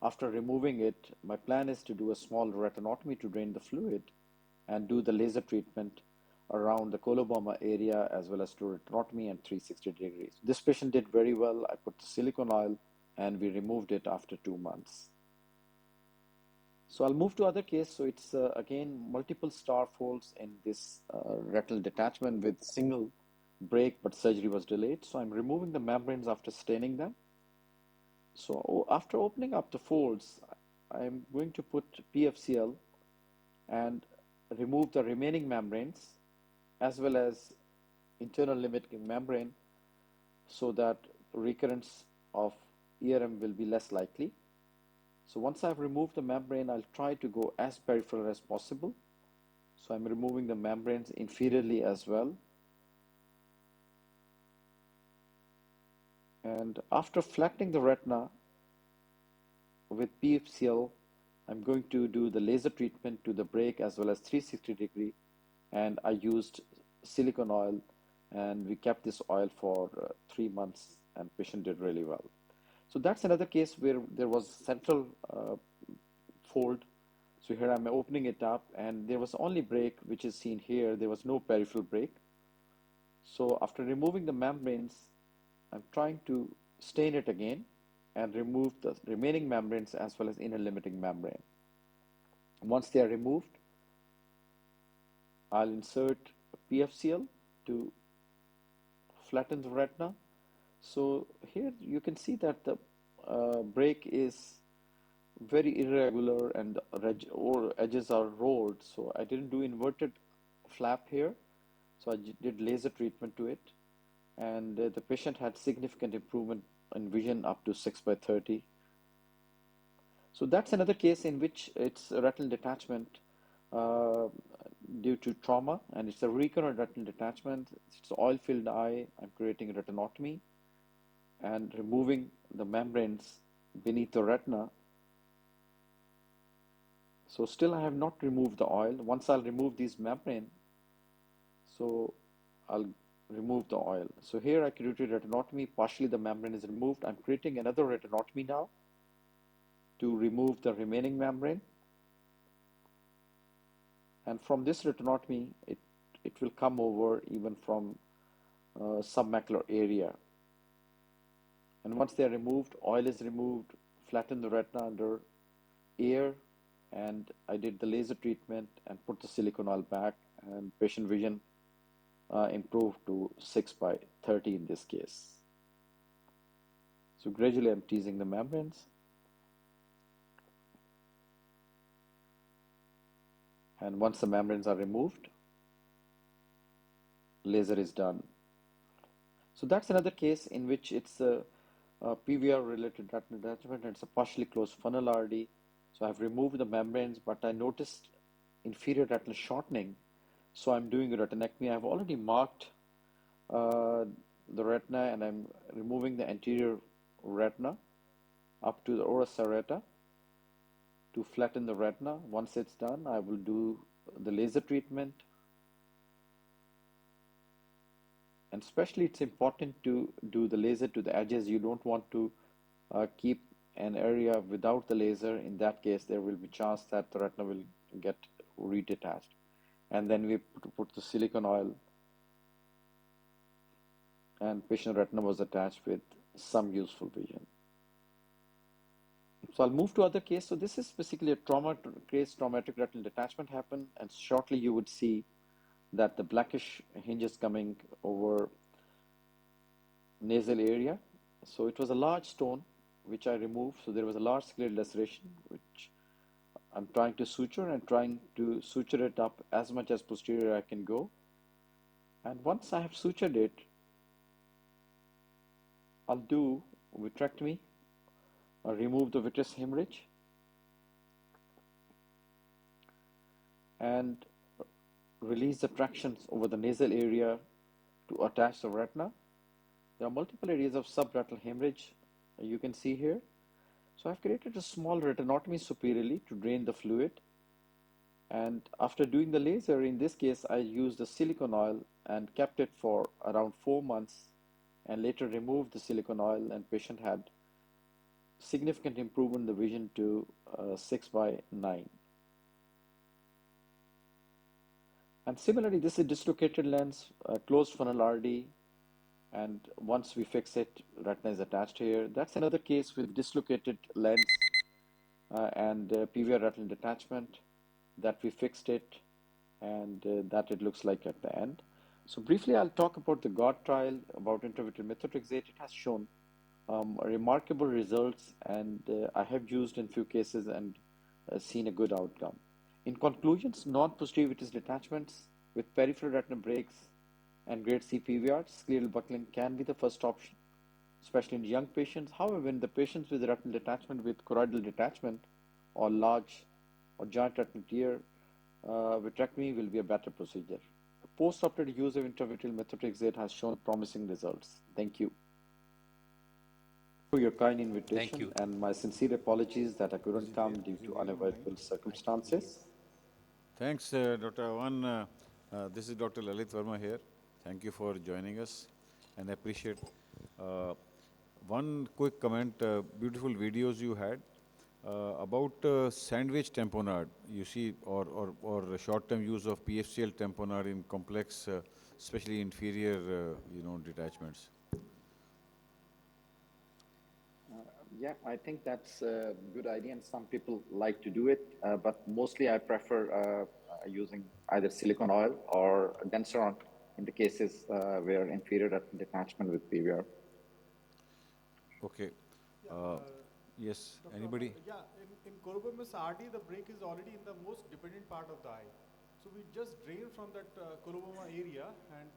after removing it, my plan is to do a small retinotomy to drain the fluid and do the laser treatment around the coloboma area as well as to retinotomy and 360 degrees. This patient did very well. I put the silicone oil and we removed it after 2 months. So I'll move to other case. So it's again multiple star folds in this retinal detachment with single break, but surgery was delayed. So I'm removing the membranes after staining them. So after opening up the folds, I'm going to put PFCl and remove the remaining membranes as well as internal limiting membrane so that recurrence of ERM will be less likely. So once I've removed the membrane, I'll try to go as peripheral as possible. So I'm removing the membranes inferiorly as well. And after flattening the retina with PFCl, I'm going to do the laser treatment to the break as well as 360 degree. And I used silicone oil, and we kept this oil for 3 months, and patient did really well. So that's another case where there was central fold. So here I'm opening it up, and there was only break, which is seen here. There was no peripheral break. So after removing the membranes, I'm trying to stain it again and remove the remaining membranes as well as inner limiting membrane. Once they are removed, I'll insert PFCl to flatten the retina. So here you can see that the break is very irregular and the edges are rolled. So I didn't do inverted flap here. So I did laser treatment to it. And the patient had significant improvement in vision up to 6/30. So that's another case in which it's a retinal detachment due to trauma, and it's a recurrent retinal detachment. It's oil-filled eye. I'm creating a retinotomy and removing the membranes beneath the retina. So still I have not removed the oil. Once I'll remove these membrane, so I'll remove the oil. So here I created retinotomy. Partially the membrane is removed. I'm creating another retinotomy now to remove the remaining membrane. And from this retinotomy, it will come over even from submacular area. And once they are removed, oil is removed, flatten the retina under air, and I did the laser treatment and put the silicone oil back, and patient vision improved to 6/30 in this case. So gradually I'm teasing the membranes. And once the membranes are removed, laser is done. So that's another case in which it's a PVR related retinal detachment, and it's a partially closed funnel RD. So I've removed the membranes, but I noticed inferior retinal shortening. So I'm doing a retinectomy. I've already marked the retina, and I'm removing the anterior retina up to the ora serrata. to flatten the retina. Once it's done, I will do the laser treatment. And especially it's important to do the laser to the edges. You don't want to keep an area without the laser. In that case, there will be chance that the retina will get redetached. And then we put the silicone oil, and patient retina was attached with some useful vision. So I'll move to other case. So this is basically a trauma case, traumatic retinal detachment happened, and shortly you would see that the blackish hinges coming over nasal area. So it was a large stone which I removed. So there was a large scleral laceration which I'm trying to suture and trying to suture it up as much as posterior I can go. And once I have sutured it, I'll do vitrectomy, I'll remove the vitreous hemorrhage, and release the tractions over the nasal area to attach the retina. There are multiple areas of subretinal hemorrhage you can see here. So I've created a small retinotomy superiorly to drain the fluid. And after doing the laser, in this case, I used the silicone oil and kept it for around 4 months, and later removed the silicone oil, and patient had significant improvement in the vision to 6/9. And similarly, this is a dislocated lens, closed funnel RD, and once we fix it, retina is attached here. That's another case with dislocated lens and PVR retinal detachment that we fixed it, and that it looks like at the end. So briefly, I'll talk about the GOD trial, about intravitreal methotrexate. It has shown remarkable results, and I have used in few cases and seen a good outcome. In conclusions, non-posterior vitreous detachments with peripheral retinal breaks and grade C PVR, scleral buckling can be the first option, especially in young patients. However, in the patients with retinal detachment with choroidal detachment or large or giant retinal tear, vitrectomy will be a better procedure. Post-operative use of intravitreal methotrexate has shown promising results. Thank you for your kind invitation. you. And my sincere apologies that I couldn't come due to unavoidable circumstances. Thanks, Dr. Awan. This is Dr. Lalit Verma here. Thank you for joining us, and I appreciate. One quick comment, beautiful videos you had about sandwich tamponade, you see, or short-term use of PFCL tamponade in complex, especially inferior, detachments. Yeah, I think that's a good idea, and some people like to do it, but mostly I prefer using either silicone oil or denseron in the cases where inferior retinal detachment with PVR. Okay. Yes, Dr. anybody? Yeah, in colobomus RD, the break is already in the most dependent part of the eye. So we just drain from that coloboma area, and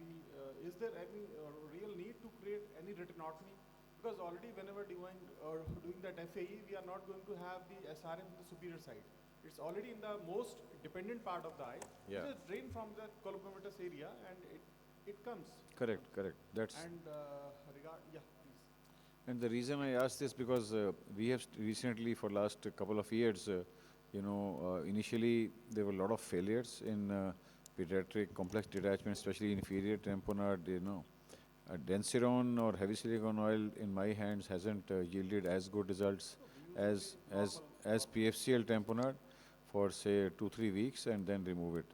is there any real need to create any retinotomy? Because already whenever doing that FAE, we are not going to have the SRM in the superior side. It's already in the most dependent part of the eye. Yeah. Just drain from the colobomatous area, and it comes. Correct. That's. And yeah, please. And the reason I ask this because we have recently, for last couple of years, initially there were a lot of failures in pediatric complex detachment, especially inferior tamponade. Denseron or heavy silicone oil in my hands hasn't yielded as good results as PFCL tamponade for say 2-3 weeks and then remove it.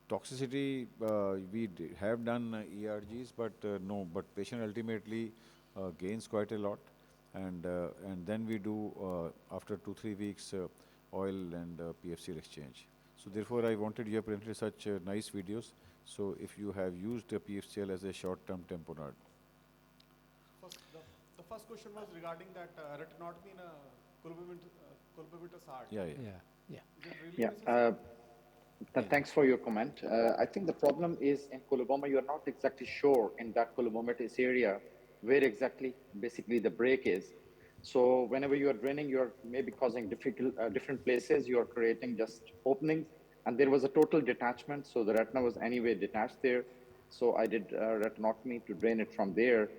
Toxicity, we have done ERGs, but no. But patient ultimately gains quite a lot, and then we do after 2-3 weeks oil and PFCL exchange. So therefore, I wanted you have presented such nice videos. So if you have used PFCL as a short-term tamponade. The first question was regarding that retinotomy in a colobomatous art. Yeah. Is it really Yeah. necessary? Thanks for your comment. I think the problem is in coloboma, you are not exactly sure in that colobomatous area where exactly basically the break is. So whenever you are draining, you are maybe causing different places. You are creating just openings, and there was a total detachment. So the retina was anyway detached there. So I did retinotomy to drain it from there,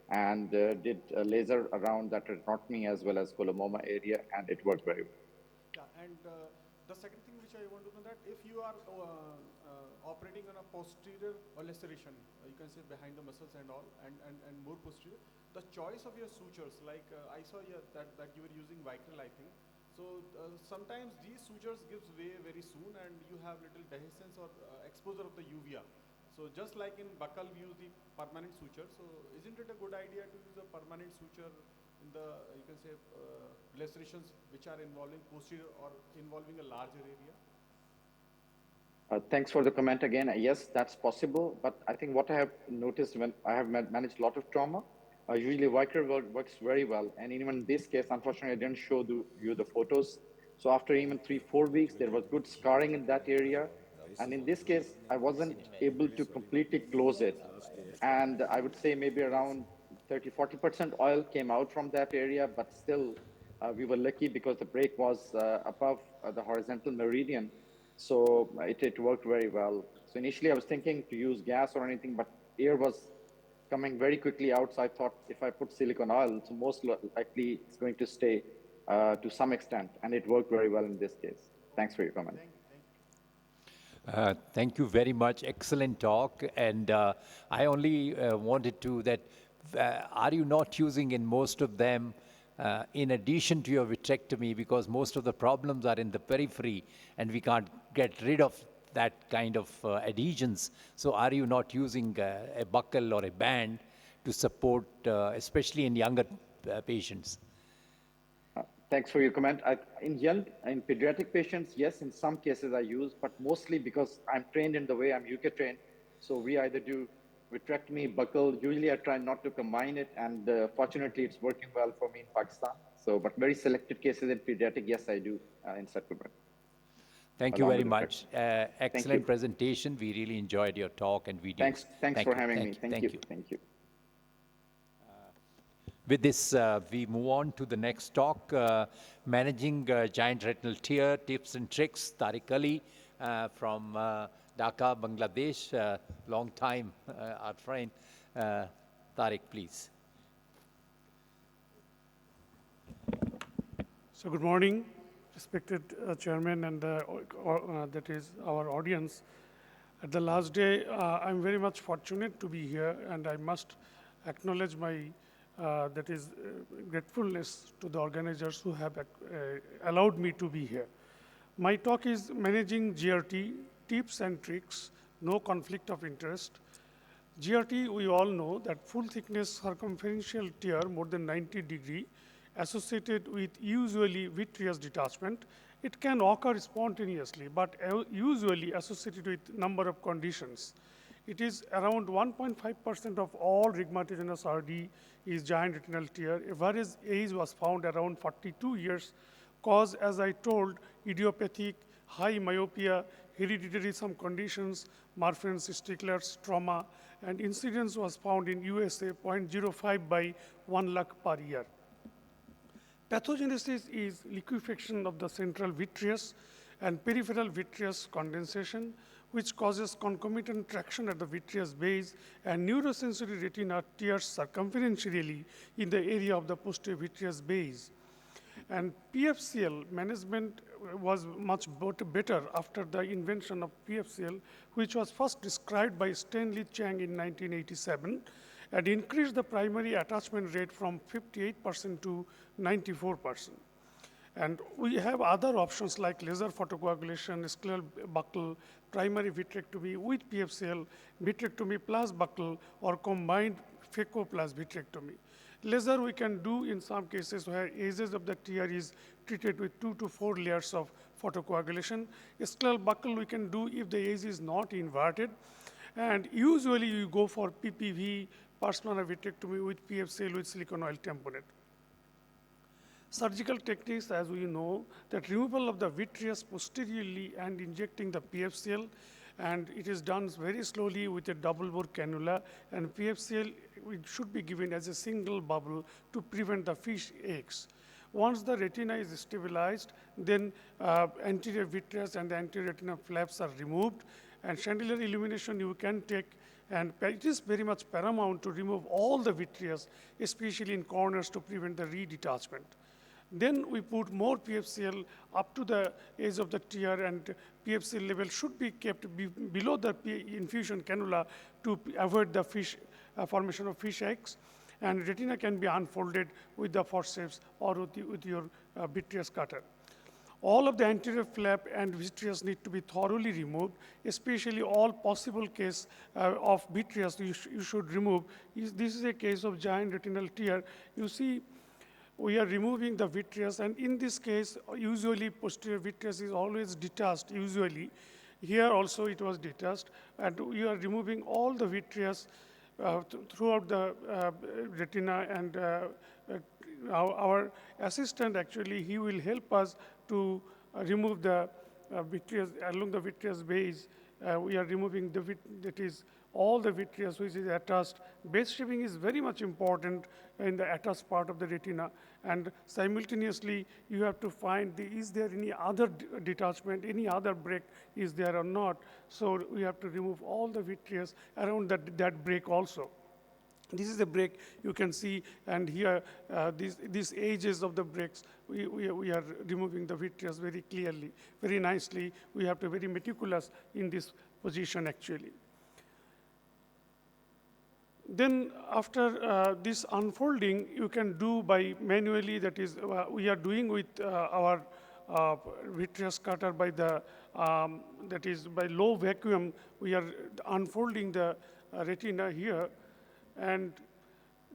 and did a laser around that retinotomy as well as coloboma area, and it worked very well. Yeah, And the second thing which I want to know that if you are operating on a posterior laceration, you can say behind the muscles and all, and more posterior, the choice of your sutures, like I saw here that you were using Vicryl, I think. So sometimes these sutures gives way very soon and you have little dehiscence or exposure of the uvea. So just like in buccal we use the permanent suture, so isn't it a good idea to use a permanent suture in the, you can say, lacerations which are involving posterior or involving a larger area? Thanks for the comment again. Yes, that's possible. But I think what I have noticed when I have managed a lot of trauma, usually Vicryl works very well. And even in this case, unfortunately, I didn't show you the photos. So after even 3-4 weeks, there was good scarring in that area. And in this case, I wasn't able to completely close it. And I would say maybe around 30-40% oil came out from that area, but still we were lucky because the break was above the horizontal meridian. So it worked very well. So initially I was thinking to use gas or anything, but air was coming very quickly out. So I thought if I put silicone oil, so most likely it's going to stay to some extent. And it worked very well in this case. Thanks for your comment. Thank you very much. Excellent talk. And I only wanted to that, are you not using in most of them, in addition to your vitrectomy, because most of the problems are in the periphery and we can't get rid of that kind of adhesions. So are you not using a buckle or a band to support, especially in younger patients? Thanks for your comment. In pediatric patients, yes, in some cases I use, but mostly because I'm trained in the way I'm UK trained. So we either do vitrectomy, buckle. Usually I try not to combine it, and fortunately it's working well for me in Pakistan. So, but very selected cases in pediatric, yes, I do in settlement. Thank you very much. Excellent presentation. We really enjoyed your talk and videos. Thanks for having me. Thank you. Thank you. With this, we move on to the next talk, Managing Giant Retinal Tear, Tips and Tricks, Tariq Ali from Dhaka, Bangladesh. Long time, our friend. Tariq, please. So good morning, respected Chairman and that is our audience. At the last day, I'm very much fortunate to be here, and I must acknowledge my gratefulness to the organizers who have allowed me to be here. My talk is Managing GRT, Tips and Tricks, No Conflict of Interest. GRT, we all know that full thickness circumferential tear more than 90 degree associated with usually vitreous detachment. It can occur spontaneously, but usually associated with number of conditions. It is around 1.5% of all rheumatogenic RD is giant retinal tear. Average age was found around 42 years. Cause, as I told, idiopathic, high myopia, hereditary some conditions, Marfan's, Sticklers, trauma, and incidence was found in USA 0.05 by 1 lakh per year. Pathogenesis is liquefaction of the central vitreous and peripheral vitreous condensation, which causes concomitant traction at the vitreous base and neurosensory retina tears circumferentially in the area of the posterior vitreous base. And PFCL management was much better after the invention of PFCL, which was first described by Stanley Chang in 1987, and increased the primary attachment rate from 58% to 94%. And we have other options like laser photocoagulation, scleral buckle, primary vitrectomy with PFCL, vitrectomy plus buckle, or combined phaco plus vitrectomy. Laser we can do in some cases where edges of the tear is treated with 2 to 4 layers of photocoagulation. Scleral buckle we can do if the edge is not inverted. And usually you go for PPV, pars plana vitrectomy with PFCL with silicone oil tamponade. Surgical techniques, as we know, that removal of the vitreous posteriorly and injecting the PFCL, and it is done very slowly with a double bore cannula, and PFCL it should be given as a single bubble to prevent the fish eggs. Once the retina is stabilized, then anterior vitreous and the anterior retina flaps are removed, and chandelier illumination you can take, and it is very much paramount to remove all the vitreous, especially in corners to prevent the redetachment. Then we put more PFCL up to the edge of the tear, and PFCL level should be kept below the infusion cannula to avoid the formation of fish eggs. And retina can be unfolded with the forceps or with your vitreous cutter. All of the anterior flap and vitreous need to be thoroughly removed, especially all possible case of vitreous you should remove. This is a case of giant retinal tear. You see, we are removing the vitreous, and in this case, usually posterior vitreous is always detached, usually. Here also it was detached, and we are removing all the vitreous throughout the retina, and our assistant actually, he will help us to remove the vitreous along the vitreous base. We are removing that is all the vitreous which is attached. Base shaping is very much important in the attached part of the retina, and simultaneously you have to find is there any other detachment, any other break is there or not. So we have to remove all the vitreous around that break also. This is the break you can see, and here these edges of the breaks, we are removing the vitreous very clearly, very nicely. We have to be very meticulous in this position actually. Then after this unfolding, you can do by manually, that is we are doing with our vitreous cutter by the, that is by low vacuum, we are unfolding the retina here. And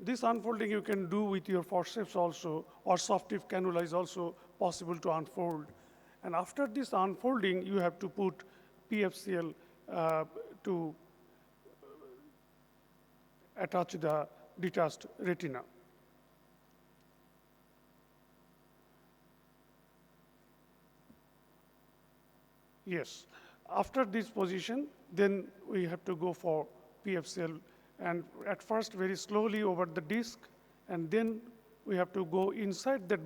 this unfolding you can do with your forceps also, or soft tip cannula is also possible to unfold. And after this unfolding, you have to put PFCL to attach the detached retina. Yes. After this position, then we have to go for PFCL, and at first very slowly over the disc, and then we have to go inside that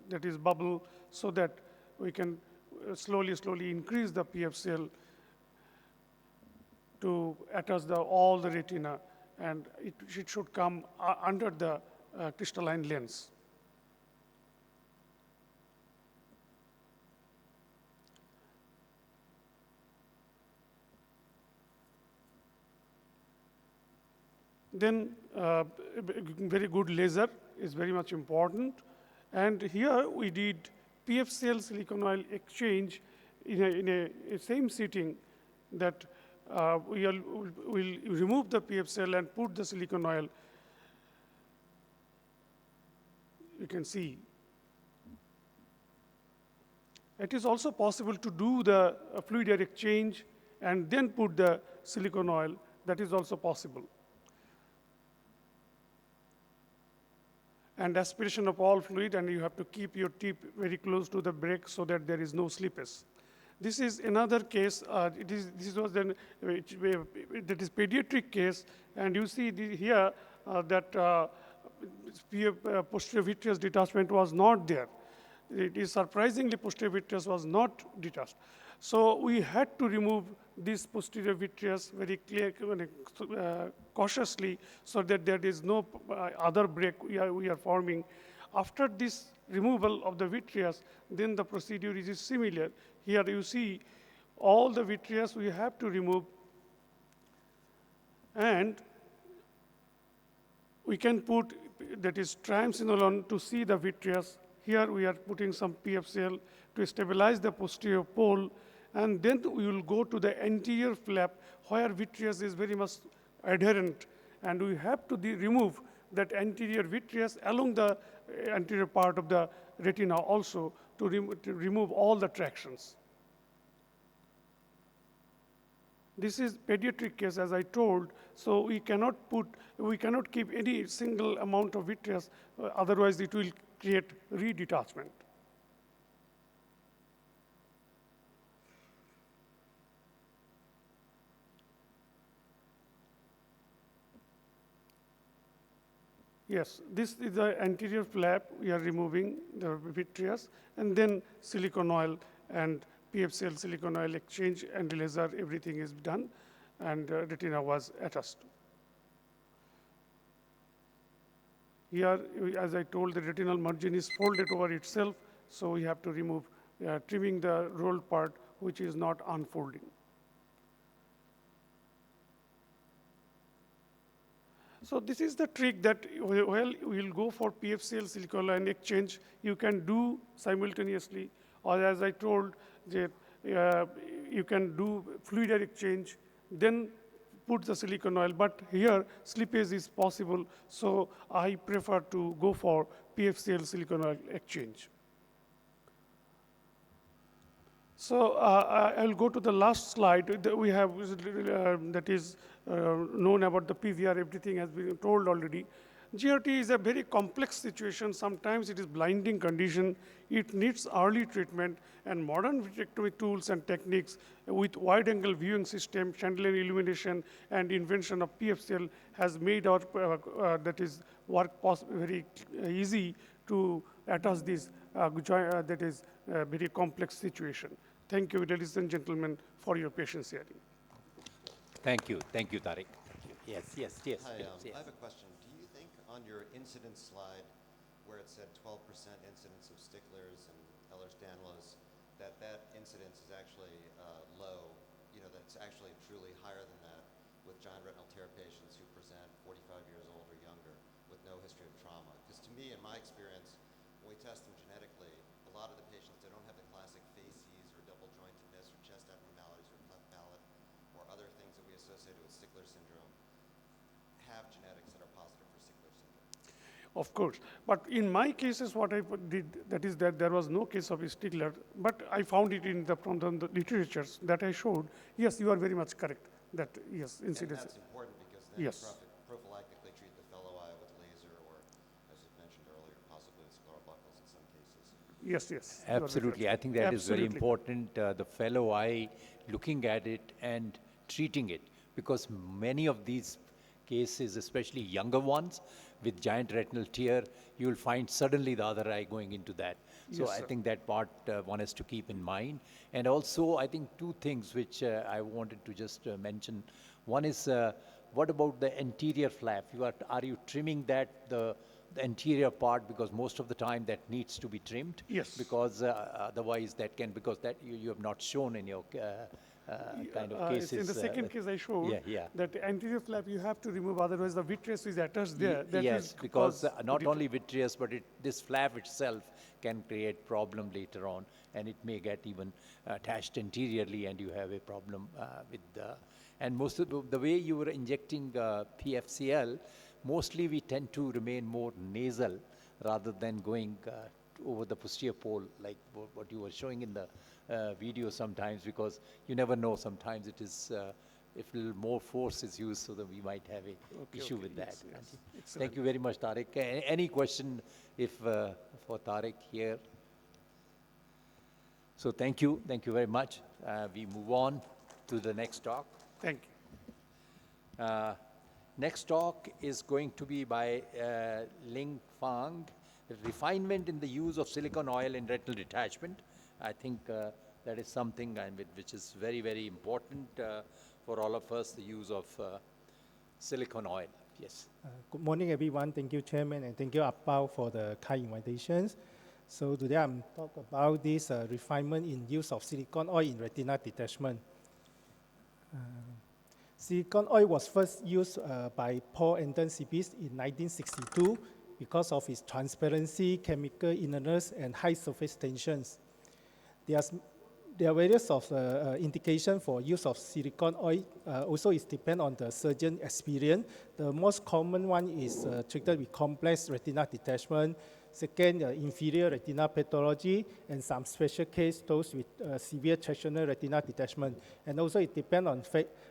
that is bubble, so that we can slowly increase the PFCL to attach all the retina, and it should come under the crystalline lens. Then very good laser is very much important. And here we did PFCL silicone oil exchange in a same sitting, that we'll remove the PFCL and put the silicone oil. You can see. It is also possible to do the fluid air exchange and then put the silicone oil. That is also possible. And aspiration of all fluid, and you have to keep your tip very close to the break so that there is no slippage. This is another case. This was that is pediatric case, and you see here that posterior vitreous detachment was not there. It is surprisingly posterior vitreous was not detached. So we had to remove this posterior vitreous very cautiously, so that there is no other break we are forming. After this removal of the vitreous, then the procedure is similar. Here you see all the vitreous we have to remove, and we can put, that is triamcinolone, to see the vitreous. Here we are putting some PFCL to stabilize the posterior pole, and then we will go to the anterior flap where vitreous is very much adherent, and we have to remove that anterior vitreous along the anterior part of the retina also to remove all the tractions. This is pediatric case, as I told, so we cannot keep any single amount of vitreous, otherwise it will create redetachment. Yes, this is the anterior flap. We are removing the vitreous, and then silicone oil and PFCL silicone oil exchange and laser, everything is done, and retina was attached. Here, as I told, the retinal margin is folded over itself, so we have to remove, trimming the rolled part, which is not unfolding. So this is the trick that, well, we'll go for PFCL silicon line exchange. You can do simultaneously, or as I told, that you can do fluid exchange, then put the silicon oil. But here, slippage is possible, so I prefer to go for PFCL silicon oil exchange. So I'll go to the last slide that we have, that is known about the PVR. Everything has been told already. GRT is a very complex situation. Sometimes it is blinding condition. It needs early treatment, and modern vitrectomy tools and techniques with wide-angle viewing system, chandelier illumination, and invention of PFCL has made our that is work very easy to attach this that is a very complex situation. Thank you, ladies and gentlemen, for your patience hearing. Thank you, Tariq. Yes. Hi, yes. I have a question. Do you think on your incidence slide, where it said 12% incidence of sticklers and Ehlers-Danlos, that incidence is actually low, that's actually truly higher than that with giant retinal tear patients who present 45 years old or younger with no history of trauma? Because to me, in my experience, when we test them genetically, a lot of the patients, they don't have the classic facies or double jointedness or chest abnormalities or cleft palate or other things that we associate with Stickler syndrome, have genetics that are positive for Stickler syndrome. Of course, but in my cases, what I did, that is that there was no case of Stickler, but I found it from the literatures that I showed. Yes, you are very much correct. That yes, incidence. And that's important because then yes. you prophylactically treat the fellow eye with laser, or as was mentioned earlier, possibly with scleral buckles in some cases. Yes. Absolutely, I think that is very important. The fellow eye, looking at it and treating it, because many of these cases, especially younger ones with giant retinal tear, you will find suddenly the other eye going into that. So I think that part one has to keep in mind. And also, I think two things which I wanted to just mention. One is, what about the anterior flap? Are you trimming that, the anterior part, because most of the time that needs to be trimmed? Yes. Because otherwise that you have not shown in your kind of cases. In the second case I showed, that anterior flap you have to remove, otherwise the vitreous is attached there. Yes, because not only vitreous, but this flap itself can create problem later on, and it may get even attached anteriorly, and you have a problem with the. And most of the way you were injecting PFCL, mostly we tend to remain more nasal rather than going over the posterior pole, like what you were showing in the video sometimes, because you never know, sometimes it is, if a little more force is used, so that we might have an issue with that. Yes. Thank you very much, Tariq. Any question for Tariq here? So thank you very much. We move on to the next talk. Thank you. Next talk is going to be by Ling Fang, refinement in the use of silicone oil in retinal detachment. I think that is something which is very, very important for all of us, the use of silicone oil. Yes. Good morning, everyone. Thank you, Chairman, and thank you, Appao, for the kind invitations. So today I'm talking about this refinement in use of silicone oil in retinal detachment. Silicone oil was first used by Paul Anton Sibis in 1962 because of its transparency, chemical inerness, and high surface tensions. There are various indications for use of silicone oil. Also, it depends on the surgeon experience. The most common one is treated with complex retinal detachment. Second, inferior retinal pathology, and some special case, those with severe tractional retinal detachment. And also, it depends on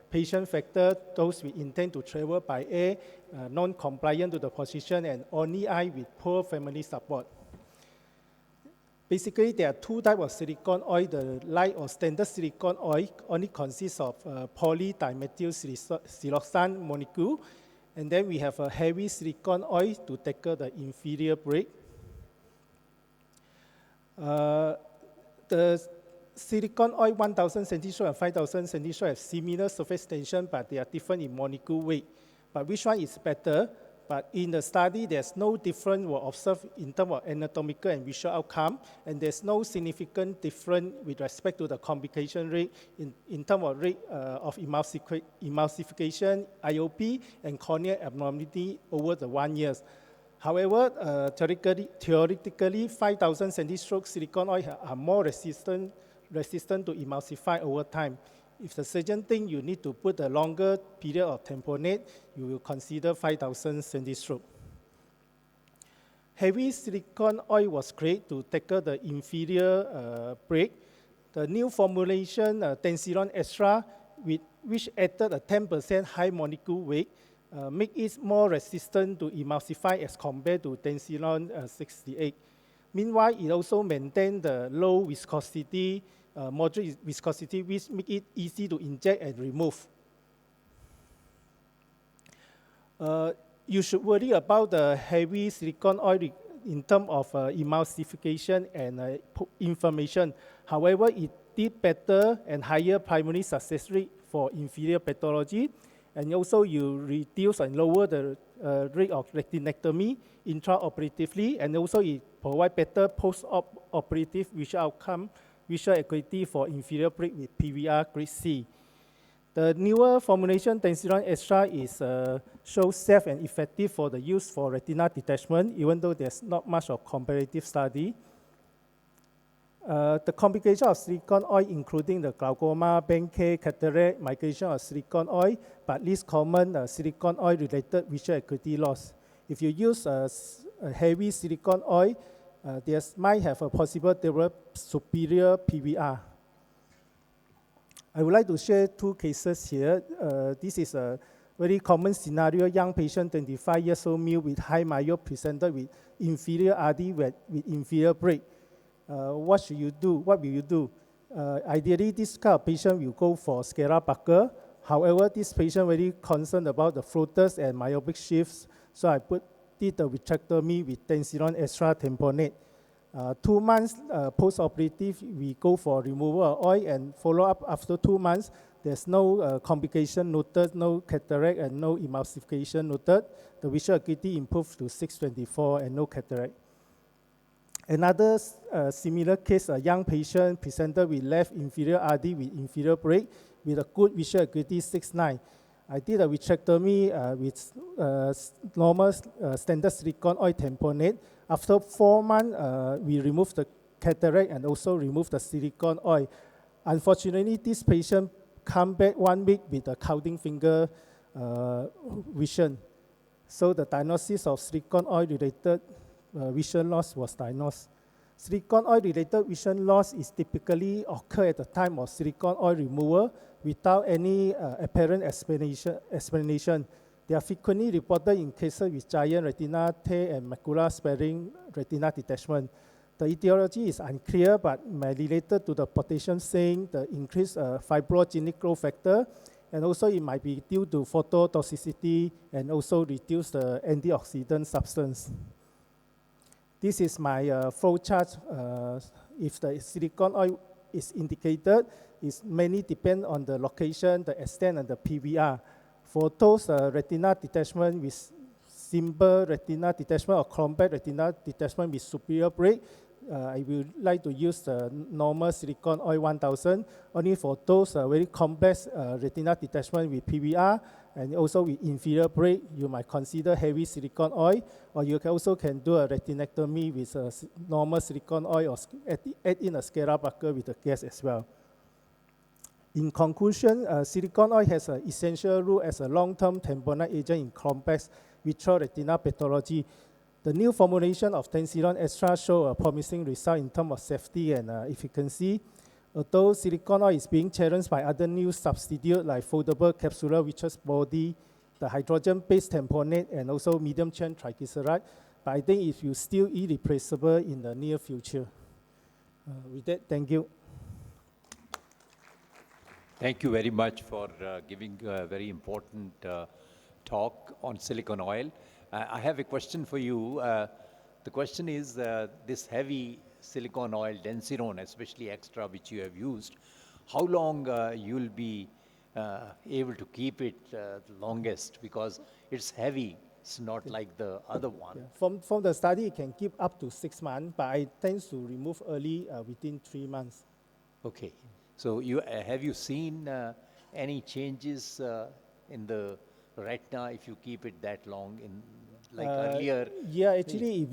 patient factor, those we intend to travel by air, non-compliant to the position, and only eye with poor family support. Basically, there are two types of silicone oil. The light or standard silicone oil only consists of polydimethyl siloxane molecule. And then we have a heavy silicone oil to tackle the inferior break. The silicone oil 1000 centistral and 5000 centistral have similar surface tension, but they are different in molecule weight. But which one is better? But in the study, there's no difference were observed in terms of anatomical and visual outcome, and there's no significant difference with respect to the complication rate in terms of rate of emulsification, IOP, and corneal abnormality over the 1 year. However, theoretically 5,000 centi-stroke silicone oil are more resistant to emulsify over time. If the surgeon thinks you need to put a longer period of tamponade, you will consider 5,000 centi-stroke. Heavy silicone oil was created to tackle the inferior break. The new formulation, Tensilon Extra, which added a 10% high molecule weight, make it more resistant to emulsify as compared to Tensilon 68. Meanwhile, it also maintained the low viscosity, moderate viscosity, which make it easy to inject and remove. You should worry about the heavy silicone oil in terms of emulsification and inflammation. However, it did better and higher primary success rate for inferior pathology, and also you reduce and lower the rate of retinectomy intraoperatively, and also it provide better post-operative visual outcome, visual acuity for inferior break with PVR grade C. The newer formulation, Tensilon Extra, shows safe and effective for the use for retinal detachment, even though there's not much of comparative study. The complication of silicone oil, including the glaucoma, Benke, cataract, migration of silicone oil, but least common silicone oil-related visual acuity loss. If you use a heavy silicone oil, there might have a possible develop superior PVR. I would like to share 2 cases here. This is a very common scenario. Young patient, 25 years old, male with high myop, presented with inferior RD with inferior break. What should you do? What will you do? Ideally, this kind of patient will go for sclera buccal. However, this patient very concerned about the floaters and myopic shifts, so I did the vitrectomy with Tensilon Extra tamponade. 2 months post-operative, we go for removal of oil and follow up after 2 months. There's no complication noted, no cataract and no emulsification noted. The visual acuity improved to 624 and no cataract. Another similar case, a young patient presented with left inferior RD with inferior break with a good visual acuity 6.9. I did a vitrectomy with normal standard silicone oil tamponade. After 4 months, we removed the cataract and also removed the silicone oil. Unfortunately, this patient come back 1 week with a counting finger vision. So the diagnosis of silicone oil-related vision loss was diagnosed. Silicone oil-related vision loss is typically occur at the time of silicone oil removal without any apparent explanation. They are frequently reported in cases with giant retina tear and macula sparing retina detachment. The etiology is unclear, but may related to the potassium saying the increased fibrogenic growth factor, and also it might be due to phototoxicity and also reduce the antioxidant substance. This is my flow chart. If the silicone oil is indicated, it mainly depend on the location, the extent, and the PVR. For those retina detachment with simple retina detachment or compact retina detachment with superior break, I would like to use the normal silicone oil 1000. Only for those very complex retina detachment with PVR and also with inferior break, you might consider heavy silicone oil, or you also can do a retinectomy with normal silicone oil or add in a sclera buccal with a gas as well. In conclusion, silicone oil has an essential role as a long-term tamponade agent in complex vitreoretinal pathology. The new formulation of Tensilon Extra show a promising result in terms of safety and efficacy. Although silicone oil is being challenged by other new substitutes like foldable capsular vitreous body, the hydrogen-based tamponade, and also medium-chain triglyceride, but I think it will still irreplaceable in the near future. With that, thank you. Thank you very much for giving a very important talk on silicone oil. I have a question for you. The question is, this heavy silicone oil, Tensilon, especially Extra, which you have used, how long you'll be able to keep it the longest? Because it's heavy It's not like the other one. Yeah. From the study, it can keep up to 6 months, but I tend to remove early within 3 months. Okay. So have you seen any changes in the retina if you keep it that long in like earlier? Yeah, actually,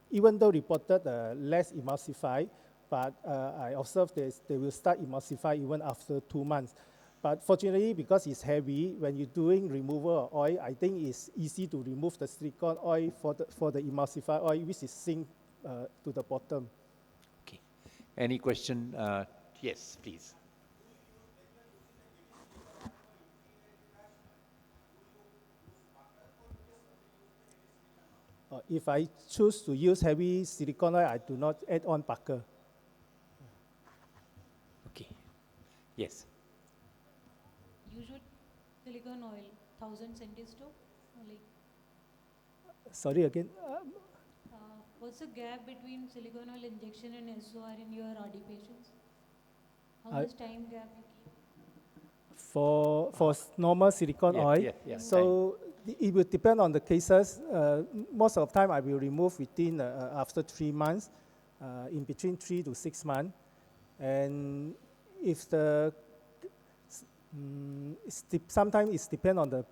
even though reported less emulsify, but I observed they will start emulsify even after 2 months. But fortunately, because it's heavy, when you're doing removal of oil, I think it's easy to remove the silicone oil for the emulsify oil, which is sink to the bottom. Okay. Any question? Yes, please. If I choose to use heavy silicone oil, I do not add on pucker. Okay. Yes. Usual silicone oil, 1000 centistore, like Sorry again. what's the gap between silicone oil injection and SOR in your RD patients? How I- much time gap you keep? For normal silicone Yeah, oil. yeah. So it will depend on the cases. Most of the time, I will remove within after 3 months, in between 3 to 6 months. And if the sometimes it depends on the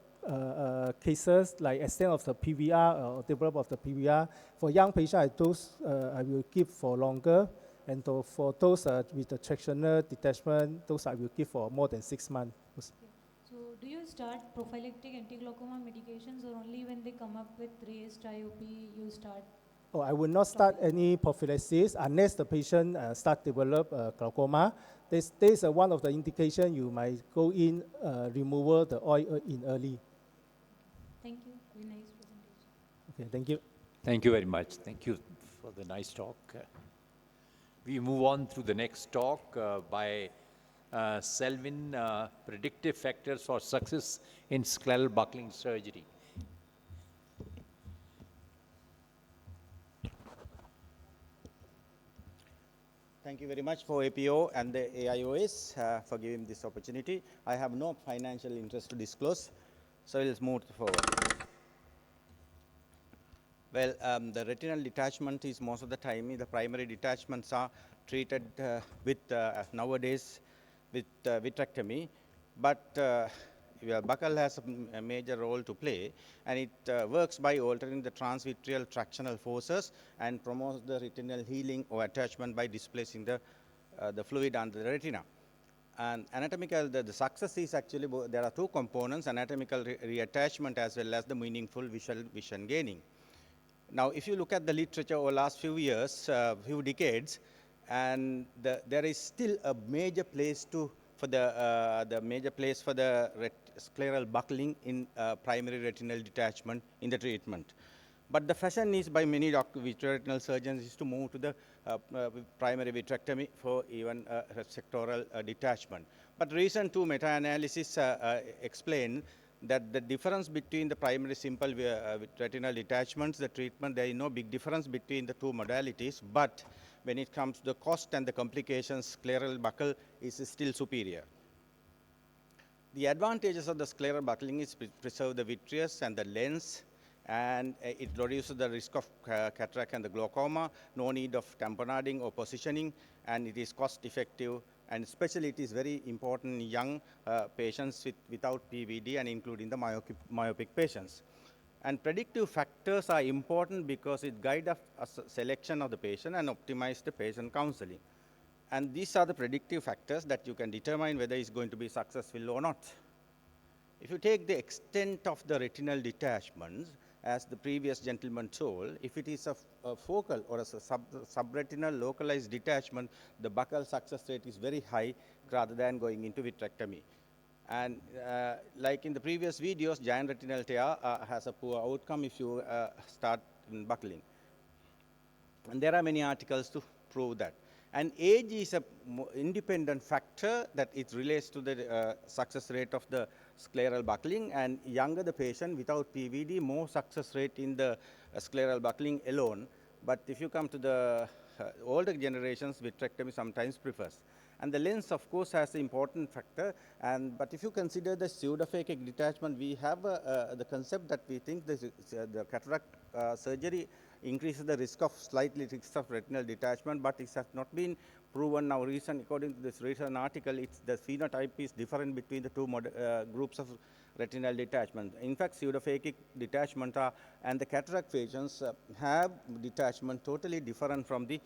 cases, like extent of the PVR or development of the PVR. For young patients, I will keep for longer. And for those with the tractional detachment, those I will give for more than 6 months. Okay. So do you start prophylactic anti-glaucoma medications, or only when they come up with raised IOP you start? Oh, I will not start any prophylaxis unless the patient start develop glaucoma. This is one of the indication you might go in removal the oil in early. Thank you. Very nice presentation. Okay, thank you. Thank you very much. Thank you for the nice talk. We move on to the next talk by Selvin, Predictive Factors for Success in Scleral Buckling Surgery. Thank you very much for APO and the AIOS for giving this opportunity. I have no financial interest to disclose, so let's move forward. Well, the retinal detachment is most of the time, the primary detachments are treated with nowadays with vitrectomy, but buccal has a major role to play, and it works by altering the transvitreal tractional forces and promotes the retinal healing or attachment by displacing the fluid under the retina. And anatomical, the success is actually, there are two components, anatomical reattachment as well as the meaningful visual vision gaining. Now, if you look at the literature over the last few years, few decades, and there is still a major place for the major place for the scleral buckling in primary retinal detachment in the treatment. But the fashion is by many vitreoretinal surgeons is to move to the primary vitrectomy for even sectoral detachment. But recent two meta-analysis explain that the difference between the primary simple retinal detachments, the treatment, there is no big difference between the two modalities, but when it comes to the cost and the complications, scleral buckle is still superior. The advantages of the scleral buckling is preserve the vitreous and the lens, and it reduces the risk of cataract and the glaucoma, no need of tamponading or positioning, and it is cost effective, and especially it is very important in young patients without PVD and including the myopic patients. And predictive factors are important because it guides a selection of the patient and optimize the patient counseling. And these are the predictive factors that you can determine whether it's going to be successful or not. If you take the extent of the retinal detachments, as the previous gentleman told, if it is a focal or a subretinal localized detachment, the buccal success rate is very high rather than going into vitrectomy. And like in the previous videos, giant retinal tear has a poor outcome if you start in buckling. And there are many articles to prove that. And age is an independent factor that it relates to the success rate of the scleral buckling, and younger the patient without PVD, more success rate in the scleral buckling alone. But if you come to the older generations, vitrectomy sometimes prefers. And the lens, of course, has an important factor. But if you consider the pseudophakic detachment, we have the concept that we think the cataract surgery increases the risk of slightly risk of retinal detachment, but it has not been proven now. According to this recent article, the phenotype is different between the two groups of retinal detachment. In fact, pseudophakic detachment and the cataract patients have detachment totally different from the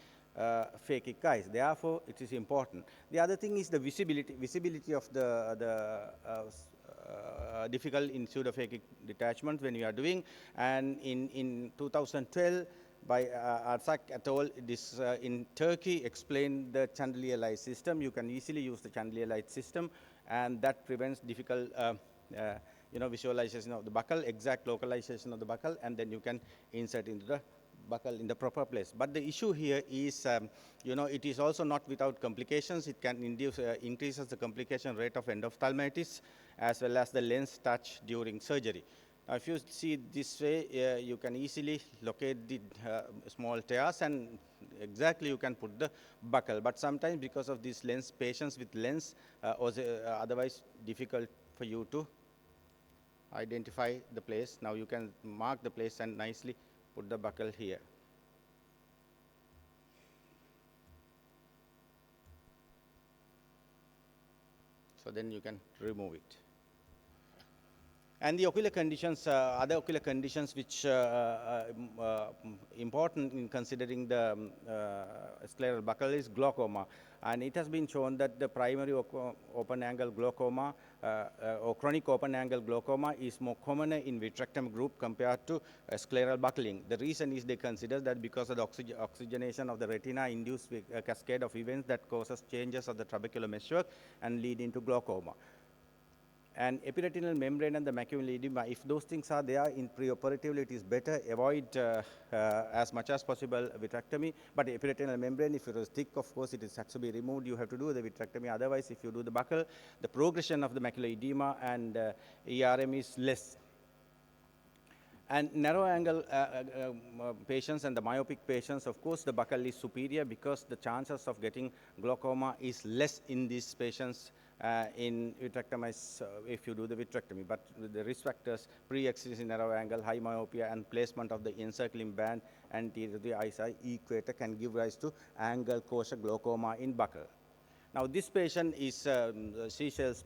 phakic eyes. Therefore, it is important. The other thing is the visibility of the difficult in pseudophakic detachment when you are doing. And in 2012, by Arsak et al. This in Turkey explained the chandelier light system. You can easily use the chandelier light system, and that prevents difficult visualization of the buccal, exact localization of the buccal, and then you can insert into the buccal in the proper place. But the issue here is, it is also not without complications. It can induce, increases the complication rate of endophthalmitis as well as the lens touch during surgery. Now, if you see this way, you can easily locate the small tears and exactly you can put the buccal. But sometimes because of these lens, patients with lens, otherwise difficult for you to identify the place. Now you can mark the place and nicely put the buccal here. So then you can remove it. And the ocular conditions, other ocular conditions which important in considering the scleral buccal is glaucoma. And it has been shown that the primary open angle glaucoma or chronic open angle glaucoma is more common in vitrectomy group compared to scleral buckling. The reason is they consider that because of the oxygenation of the retina induced a cascade of events that causes changes of the trabecular meshwork and lead into glaucoma. And epiretinal membrane and the macular edema, if those things are there in preoperatively, it is better avoid as much as possible vitrectomy. But epiretinal membrane, if it is thick, of course, it has to be removed. You have to do the vitrectomy. Otherwise, if you do the buccal, the progression of the macular edema and ERM is less. And narrow angle patients and the myopic patients, of course, the buccal is superior because the chances of getting glaucoma is less in these patients in vitrectomy if you do the vitrectomy. But the risk factors, pre-existing narrow angle, high myopia, and placement of the encircling band anterior to the eye equator can give rise to angle closure glaucoma in buccal. Now, this patient is Seychelles,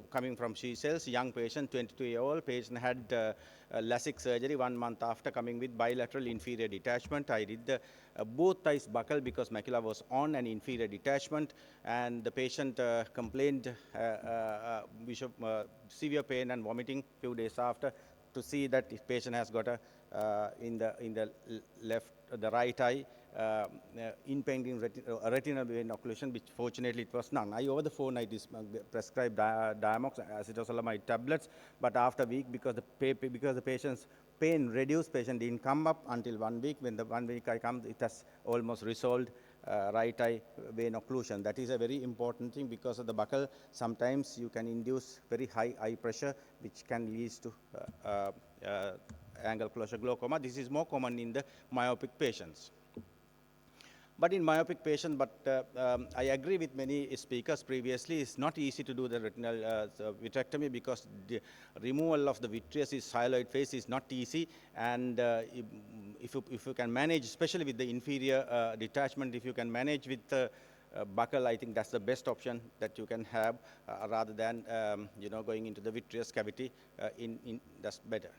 coming from Seychelles, young patient, 22-year-old patient, had LASIK surgery 1 month after coming with bilateral inferior detachment. I did the both eyes buccal because macula was on an inferior detachment, and the patient complained severe pain and vomiting few days after. To see that if patient has got a in the right eye impending retinal vein occlusion, which fortunately it was none. Over the phone I prescribed Diamox acetazolamide tablets, but after a week, because the patient's pain reduced, patient didn't come up until 1 week. When the 1 week I come, it has almost resolved right eye vein occlusion. That is a very important thing because of the buccal. Sometimes you can induce very high eye pressure, which can lead to angle closure glaucoma. This is more common in the myopic patients. But in myopic patients, I agree with many speakers previously, it's not easy to do the retinal vitrectomy because the removal of the vitreous hyaloid phase is not easy. And if you can manage, especially with the inferior detachment, if you can manage with the buccal, I think that's the best option that you can have rather than going into the vitreous cavity. That's better.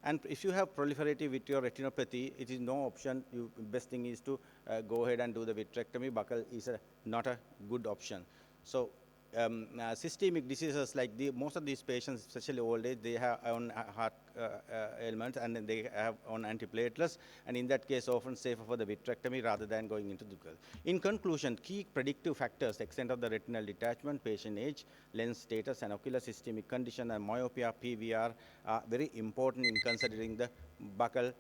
And if you have proliferative vitreoretinopathy, it is no option. Best thing is to go ahead and do the vitrectomy. Buccal is not a good option. So systemic diseases like most of these patients, especially old age, they have own heart ailments and then they have on antiplatelets, and in that case often safer for the vitrectomy rather than going into the buccal. In conclusion, key predictive factors, extent of the retinal detachment, patient age, lens status, and ocular systemic condition, and myopia, PVR are very important in considering the buccal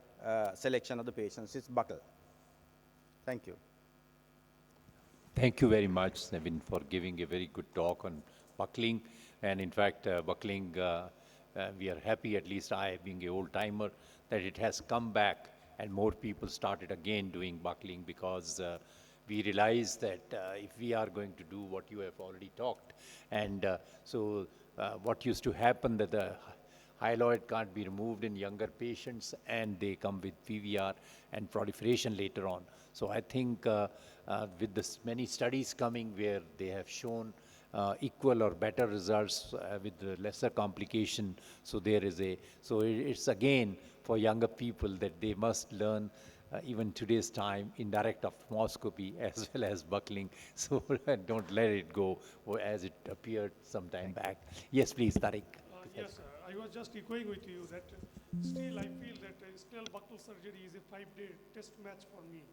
selection of the patients. It's buccal. Thank you. Thank you very much, Nevin, for giving a very good talk on buckling. And in fact, buckling, we are happy, at least I, being an old-timer, that it has come back and more people started again doing buckling because we realized that if we are going to do what you have already talked, and what used to happen that the hyaloid can't be removed in younger patients, and they come with PVR and proliferation later on. So I think with this many studies coming where they have shown equal or better results with the lesser complication, so it's again for younger people that they must learn even today's time, indirect ophthalmoscopy as well as buckling. So don't let it go as it appeared some time back. Yes, please, Tariq. Yes, I was just echoing with you that still I feel that snell buccal surgery is a 5-day test match for me,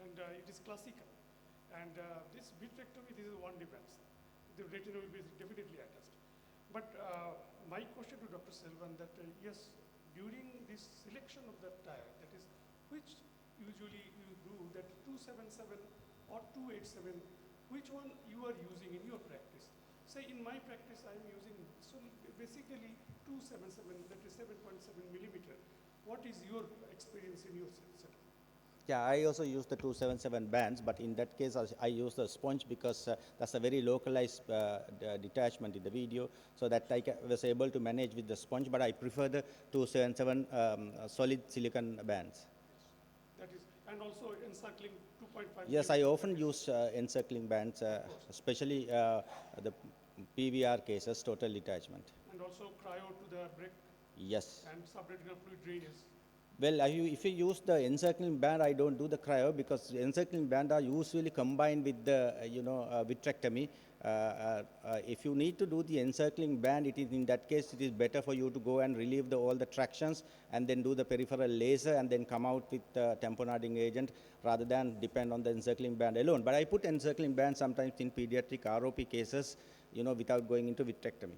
and it is classical. And this vitrectomy, this is one difference. The retina will be definitely attached. But my question to Dr. Selvan that yes, during this selection of that tire, that is which usually you do that 277 or 287, which one you are using in your practice? Say in my practice, I am using basically 277, that is 7.7 millimeter. What is your experience in your center? Yeah, I also use the 277 bands, but in that case, I use the sponge because that's a very localized detachment in the video, so that I was able to manage with the sponge, but I prefer the 277 solid silicon bands. That is, and also encircling 2.5. Yes, I often use encircling bands, especially the PVR cases, total detachment. And also cryo to the break. Yes. And subretinal fluid drainage. Well, if you use the encircling band, I don't do the cryo because the encircling band are usually combined with the vitrectomy. If you need to do the encircling band, it is in that case it is better for you to go and relieve all the tractions and then do the peripheral laser and then come out with tamponading agent rather than depend on the encircling band alone. But I put encircling band sometimes in pediatric ROP cases, without going into vitrectomy.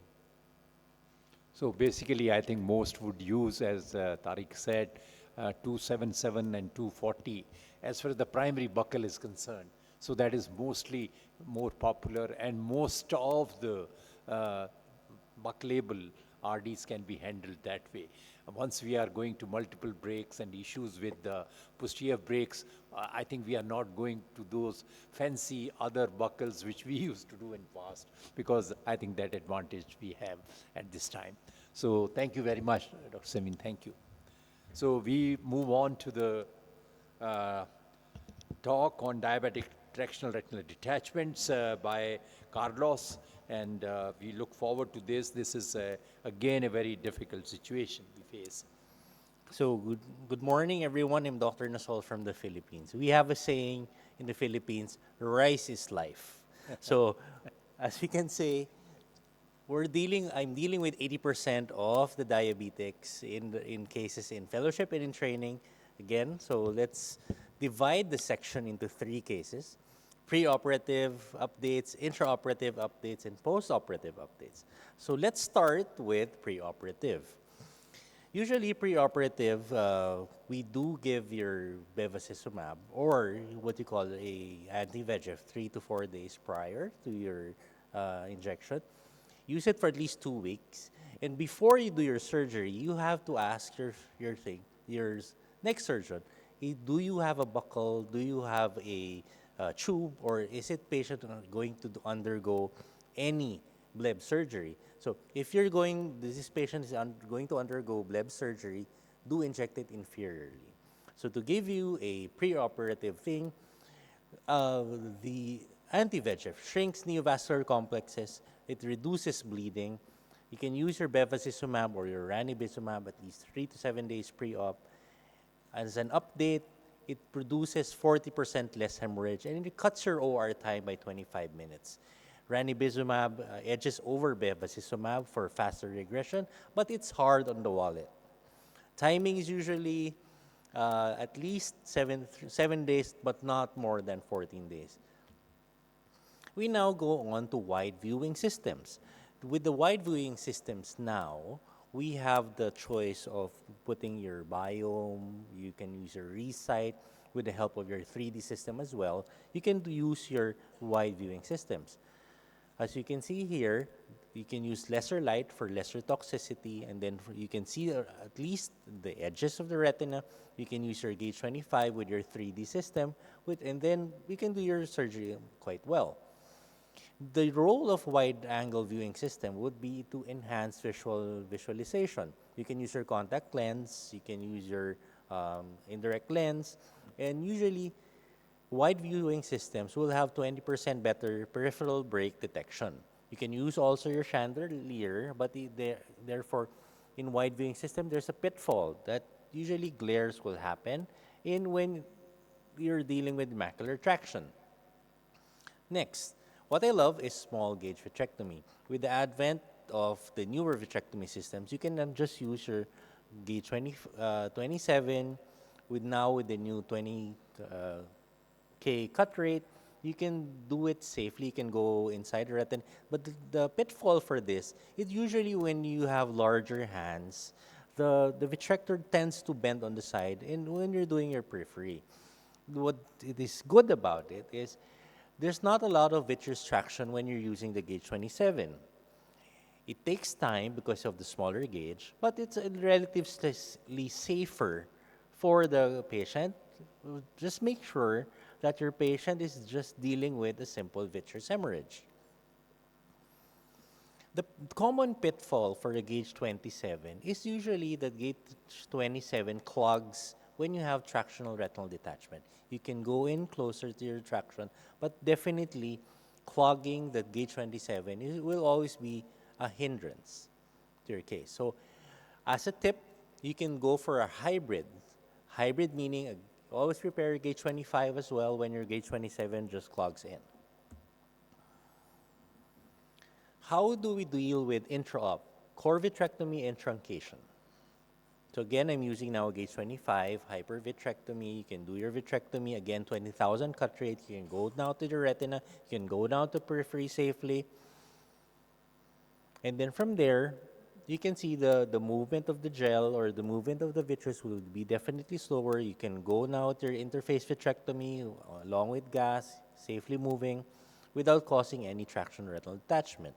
So basically, I think most would use, as Tariq said, 277 and 240 as far as the primary buccal is concerned. So that is mostly more popular, and most of the buccalable RDs can be handled that way. Once we are going to multiple breaks and issues with the posterior breaks, I think we are not going to those fancy other buckles which we used to do in past, because I think that advantage we have at this time. So thank you very much, Dr. Semin, thank you. So we move on to the talk on diabetic tractional retinal detachments by Carlos, and we look forward to this. This is, again, a very difficult situation we face. So good morning, everyone. I'm Dr. Nasol from the Philippines. We have a saying in the Philippines, rice is life. So as we can say, I'm dealing with 80% of the diabetics in cases in fellowship and in training. Again, so let's divide the section into 3 cases: preoperative updates, intraoperative updates, and postoperative updates. So let's start with preoperative. Usually preoperative, we do give your bevacizumab, or what you call a anti-VEGF 3 to 4 days prior to your injection. Use it for at least 2 weeks. And before you do your surgery, you have to ask your next surgeon, do you have a buccal? Do you have a tube? Or is it patient going to undergo any bleb surgery? So if this patient is going to undergo bleb surgery, do inject it inferiorly. So to give you a preoperative thing, the anti-VEGF shrinks neovascular complexes. It reduces bleeding. You can use your bevacizumab or your ranibizumab at least 3 to 7 days pre-op. As an update, it produces 40% less hemorrhage, and it cuts your OR time by 25 minutes. Ranibizumab edges over bevacizumab for faster regression, but it's hard on the wallet. Timing is usually at least 7 days, but not more than 14 days. We now go on to wide viewing systems. With the wide viewing systems now, we have the choice of putting your biome, you can use your resight with the help of your 3D system as well. You can use your wide viewing systems. As you can see here, you can use lesser light for lesser toxicity, and then you can see at least the edges of the retina. You can use your gauge 25 with your 3D system, and then you can do your surgery quite well. The role of wide-angle viewing system would be to enhance visualization. You can use your contact lens, you can use your indirect lens, and usually wide viewing systems will have 20% better peripheral break detection. You can use also your chandelier, but therefore, in wide viewing system, there's a pitfall that usually glares will happen when you're dealing with macular traction. Next, what I love is small gauge vitrectomy. With the advent of the newer vitrectomy systems, you can then just use your gauge 27 with the new 20K cut rate. You can do it safely. You can go inside the retina. But the pitfall for this is usually when you have larger hands, the vitrector tends to bend on the side, and when you're doing your periphery. What it is good about it is there's not a lot of vitreous traction when you're using the gauge 27. It takes time because of the smaller gauge, but it's relatively safer for the patient. Just make sure that your patient is just dealing with a simple vitreous hemorrhage. The common pitfall for the gauge 27 is usually that gauge 27 clogs when you have tractional retinal detachment. You can go in closer to your traction, but definitely clogging the gauge 27 will always be a hindrance to your case. So as a tip, you can go for a hybrid. Hybrid meaning always prepare your gauge 25 as well when your gauge 27 just clogs in. How do we deal with intra-op, core vitrectomy and truncation? So again, I'm using now gauge 25, hypervitrectomy. You can do your vitrectomy, again, 20,000 cut rate. You can go down to the retina. You can go down to periphery safely. And then from there, you can see the movement of the gel or the movement of the vitreous will be definitely slower. You can go now to your interface vitrectomy along with gas, safely moving without causing any traction retinal detachment.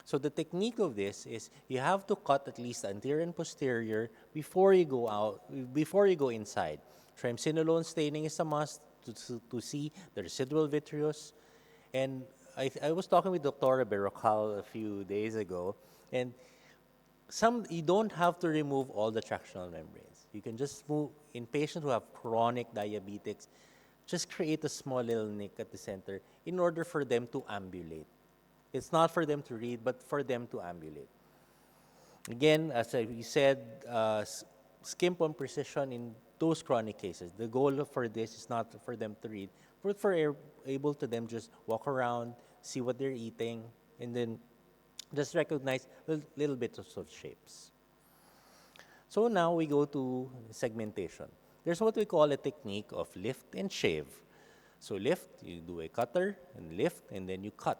So the technique of this is you have to cut at least anterior and posterior before you go inside. Triamcinolone staining is a must to see the residual vitreous. And I was talking with Dr. Berrocal a few days ago, and you don't have to remove all the tractional membranes. You can just move, in patients who have chronic diabetics, just create a small little nick at the center in order for them to ambulate. It's not for them to read, but for them to ambulate. Again, as we said, skimp on precision in those chronic cases. The goal for this is not for them to read, but for able to them just walk around, see what they're eating, and then just recognize little bits of shapes. So now we go to segmentation. There's what we call a technique of lift and shave. So lift, you do a cutter, and lift, and then you cut.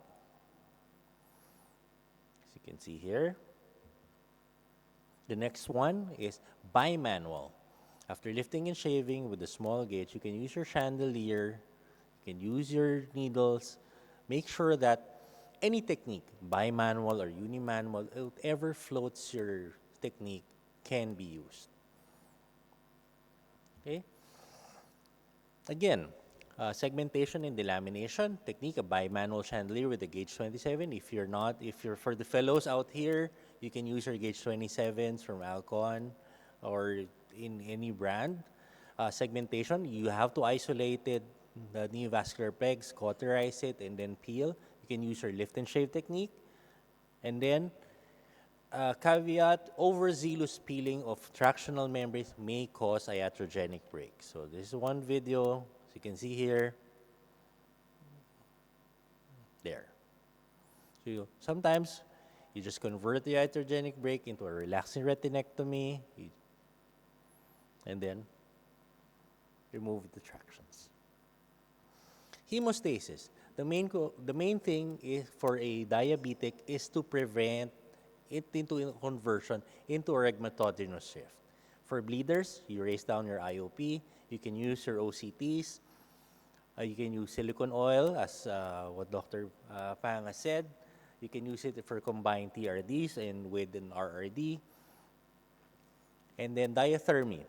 As you can see here. The next one is bimanual. After lifting and shaving with a small gauge, you can use your chandelier, you can use your needles. Make sure that any technique, bimanual or unimanual, whatever floats your technique can be used. Okay? Again, segmentation and delamination technique, a bimanual chandelier with a gauge 27. If you're for the fellows out here, you can use your gauge 27s from Alcon or in any brand. Segmentation, you have to isolate it, the neovascular pegs, cauterize it, and then peel. You can use your lift and shave technique. And then, caveat, overzealous peeling of tractional membranes may cause iatrogenic break. So this is one video, as you can see here. There. So sometimes you just convert the iatrogenic break into a relaxing retinectomy, and then remove the tractions. Hemostasis. The main thing is for a diabetic is to prevent it into conversion into a rhegmatogenous shift. For bleeders, you raise down your IOP. You can use your OCTs. You can use silicone oil, as what Dr. Pang has said. You can use it for combined TRDs and with an RRD. And then diathermy.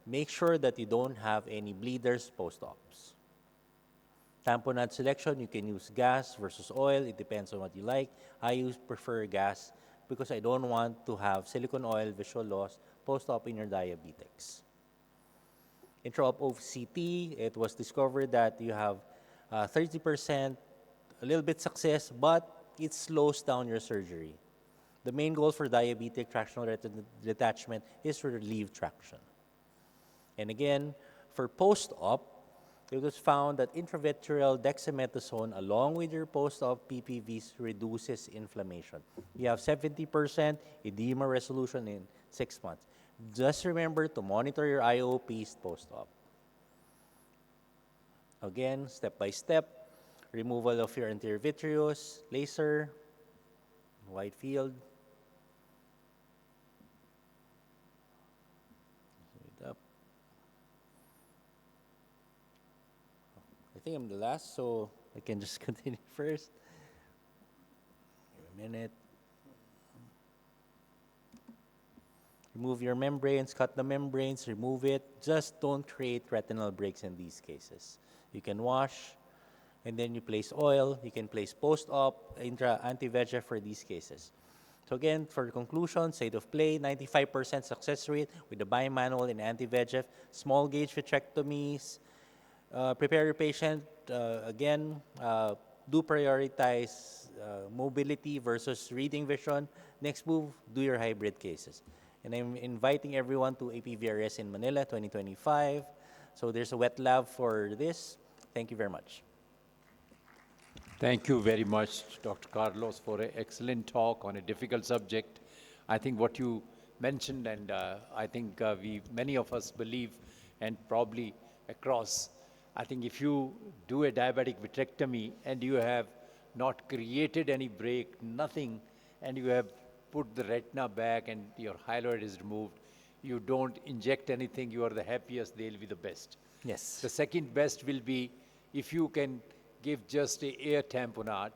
Make sure that you don't have any bleeders post-ops. Tamponade selection, you can use gas versus oil. It depends on what you like. I prefer gas because I don't want to have silicone oil visual loss post-op in your diabetics. Intra-op OCT, it was discovered that you have 30%, a little bit success, but it slows down your surgery. The main goal for diabetic tractional retinal detachment is to relieve traction. And again, for post-op, it was found that intravitreal dexamethasone along with your post-op PPVs reduces inflammation. You have 70% edema resolution in 6 months. Just remember to monitor your IOPs post-op. Again, step by step, removal of your anterior vitreous, laser, wide field. I think I'm the last, so I can just continue first. Give a minute. Remove your membranes, cut the membranes, remove it. Just don't create retinal breaks in these cases. You can wash, and then you place oil. You can place post-op anti-VEGF for these cases. So again, for conclusion, state of play, 95% success rate with the bimanual and anti-VEGF, small gauge vitrectomies. Prepare your patient, again, do prioritize mobility versus reading vision. Next move, do your hybrid cases. And I'm inviting everyone to APVRS in Manila 2025. So there's a wet lab for this. Thank you very much. Thank you very much, Dr. Carlos, for an excellent talk on a difficult subject. I think what you mentioned, and I think many of us believe, and probably across, I think if you do a diabetic vitrectomy and you have not created any break, nothing, and you have put the retina back and your hyaloid is removed, you don't inject anything, you are the happiest, they'll be the best. Yes. The second best will be if you can give just a air tamponade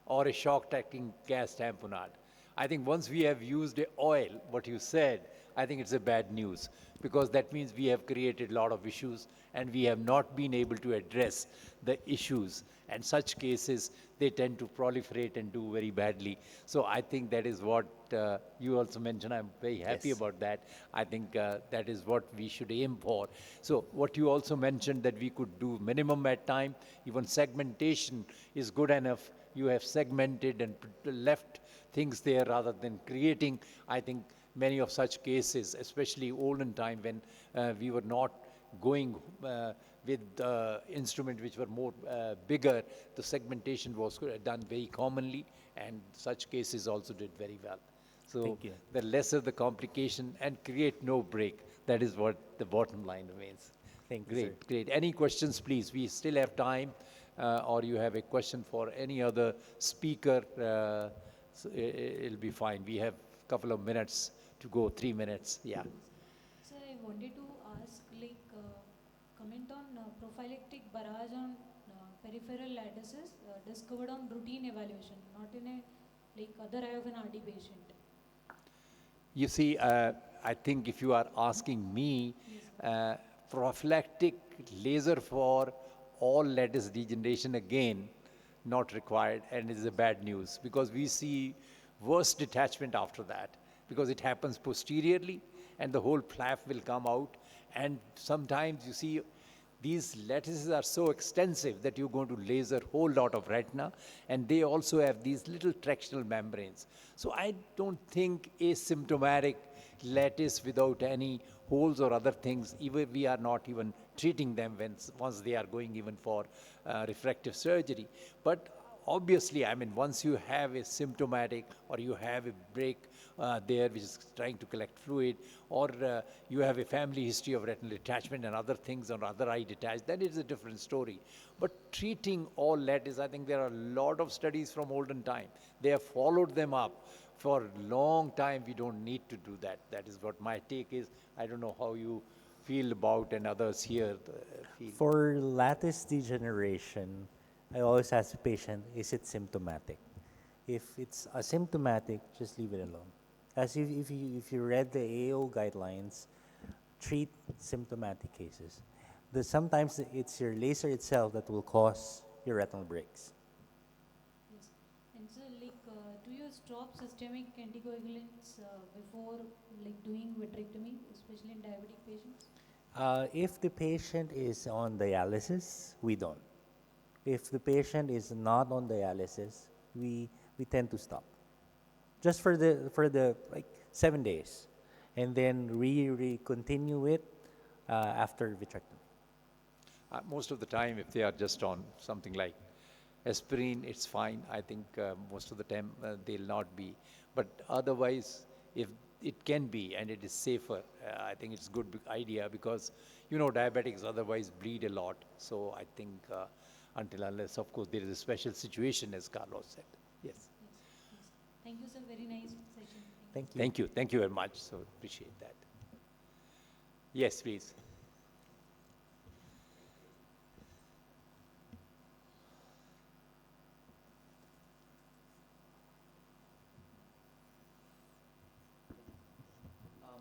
or a shock-tracking gas tamponade. I think once we have used a oil, what you said, I think it's a bad news because that means we have created a lot of issues and we have not been able to address the issues. And such cases, they tend to proliferate and do very badly. So I think that is what you also mentioned. I'm very happy about that. I think that is what we should aim for. So what you also mentioned that we could do minimum at time, even segmentation is good enough. You have segmented and left things there rather than creating. I think many of such cases, especially olden time when we were not going with instruments which were more bigger, the segmentation was done very commonly, and such cases also did very well. So the lesser the complication and create no break, that is what the bottom line remains. Thank you, Great, sir. great. Any questions, please? We still have time, or you have a question for any other speaker, so it'll be fine. We have a couple of minutes to go, 3 minutes, yeah. Sir, I wanted to ask, comment on prophylactic barrage on peripheral lattices discovered on routine evaluation, not in a other eye of an RD patient. You see, I think if you are asking me, prophylactic laser for all lattice degeneration again, not required, and is a bad news because we see worse detachment after that because it happens posteriorly and the whole flap will come out, and sometimes you see these lattices are so extensive that you're going to laser whole lot of retina, and they also have these little tractional membranes. So I don't think asymptomatic lattice without any holes or other things, even we are not even treating them once they are going even for refractive surgery. But obviously, I mean, once you have a symptomatic or you have a break there which is trying to collect fluid, or you have a family history of retinal detachment and other things or other eye detached, then it's a different story. But treating all lattice, I think there are a lot of studies from olden time. They have followed them up for a long time. We don't need to do that. That is what my take is. I don't know how you feel about and others here feel. For lattice degeneration, I always ask the patient, is it symptomatic? If it's asymptomatic, just leave it alone. As if you read the AO guidelines, treat symptomatic cases. Sometimes it's your laser itself that will cause your retinal breaks. Yes. And so, like, do you stop systemic anticoagulants before, like, doing vitrectomy, especially in diabetic patients? If the patient is on dialysis, we don't. If the patient is not on dialysis, we tend to stop. Just for the like 7 days, and then continue it after vitrectomy. Most of the time, if they are just on something like aspirin, it's fine. I think most of the time they'll not be. But otherwise, if it can be and it is safer, I think it's a good idea because, you know, diabetics otherwise bleed a lot. So I think until unless, of course, there is a special situation, as Carlos said. Yes. Yes. Thank you, sir. Very nice session. Thank you. Thank you. Thank you very much. So appreciate that. Yes, please.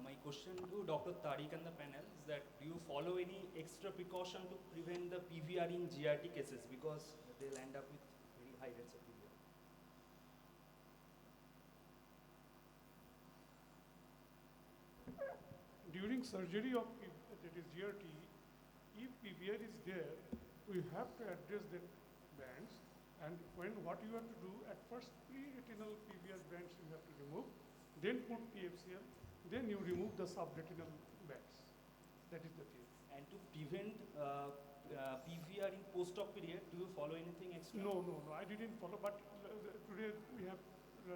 My question to Dr. Tariq and the panel is that do you follow any extra precaution to prevent the PVR in GRT cases because they'll end up with very high rates of PVR? During surgery of that is GRT, if PVR is there, we have to address the bands, and what you have to do at first, pre-retinal PVR bands you have to remove, then put PFCL, then you remove the subretinal bands. That is the case. And to prevent PVR in post-op period, do you follow anything extra? No, I didn't follow, but today we have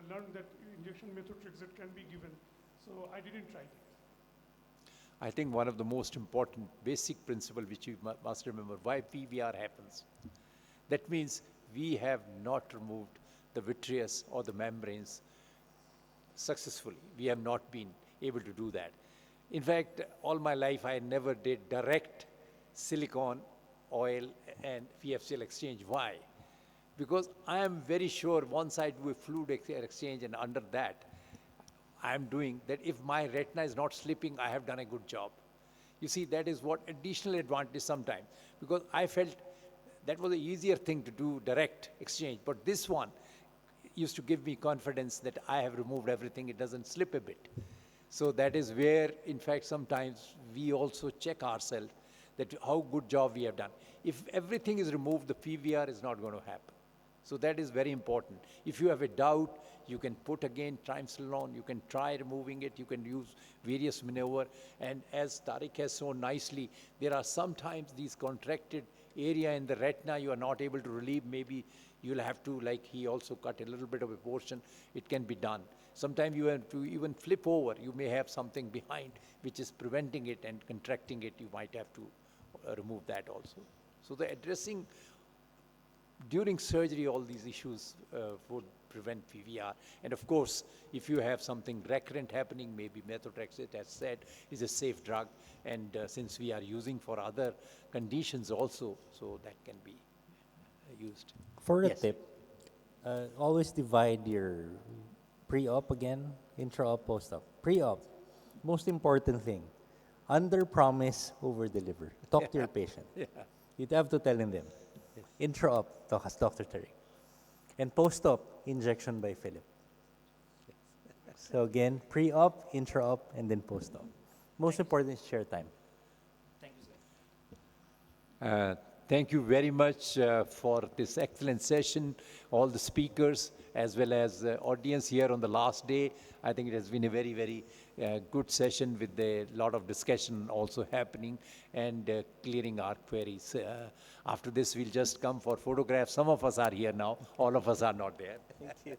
learned that injection methotrexate can be given, so I didn't try that. I think one of the most important basic principle which you must remember, why PVR happens. That means we have not removed the vitreous or the membranes successfully. We have not been able to do that. In fact, all my life I never did direct silicone oil and PFCL exchange. Why? Because I am very sure once I do a fluid exchange and under that, I am doing that if my retina is not slipping, I have done a good job. You see, that is what additional advantage sometimes, because I felt that was the easier thing to do, direct exchange. But this one used to give me confidence that I have removed everything, it doesn't slip a bit. So that is where, in fact, sometimes we also check ourselves that how good job we have done. If everything is removed, the PVR is not going to happen. So that is very important. If you have a doubt, you can put again triamcinolone, you can try removing it, you can use various maneuver. And as Tariq has shown nicely, there are sometimes these contracted area in the retina you are not able to relieve. Maybe you'll have to, like he also cut a little bit of a portion, it can be done. Sometimes you have to even flip over. You may have something behind which is preventing it and contracting it. You might have to remove that also. So the addressing during surgery, all these issues would prevent PVR. And of course, if you have something recurrent happening, maybe methotrexate, as said, is a safe drug. And since we are using for other conditions also, so that can be used. For a tip, always divide your pre-op again, intra-op, post-op. Pre-op, most important thing, under-promise, over-deliver. Talk to your patient. You'd have to tell them. Intra-op, talk as Dr. Tariq. And post-op, injection by Philip. So again, pre-op, intra-op, and then post-op. Most important is share time. Thank you, sir. Thank you very much for this excellent session, all the speakers, as well as the audience here on the last day. I think it has been a very, very good session with a lot of discussion also happening and clearing our queries. After this, we'll just come for photographs. Some of us are here now. All of us are not there. Thank you.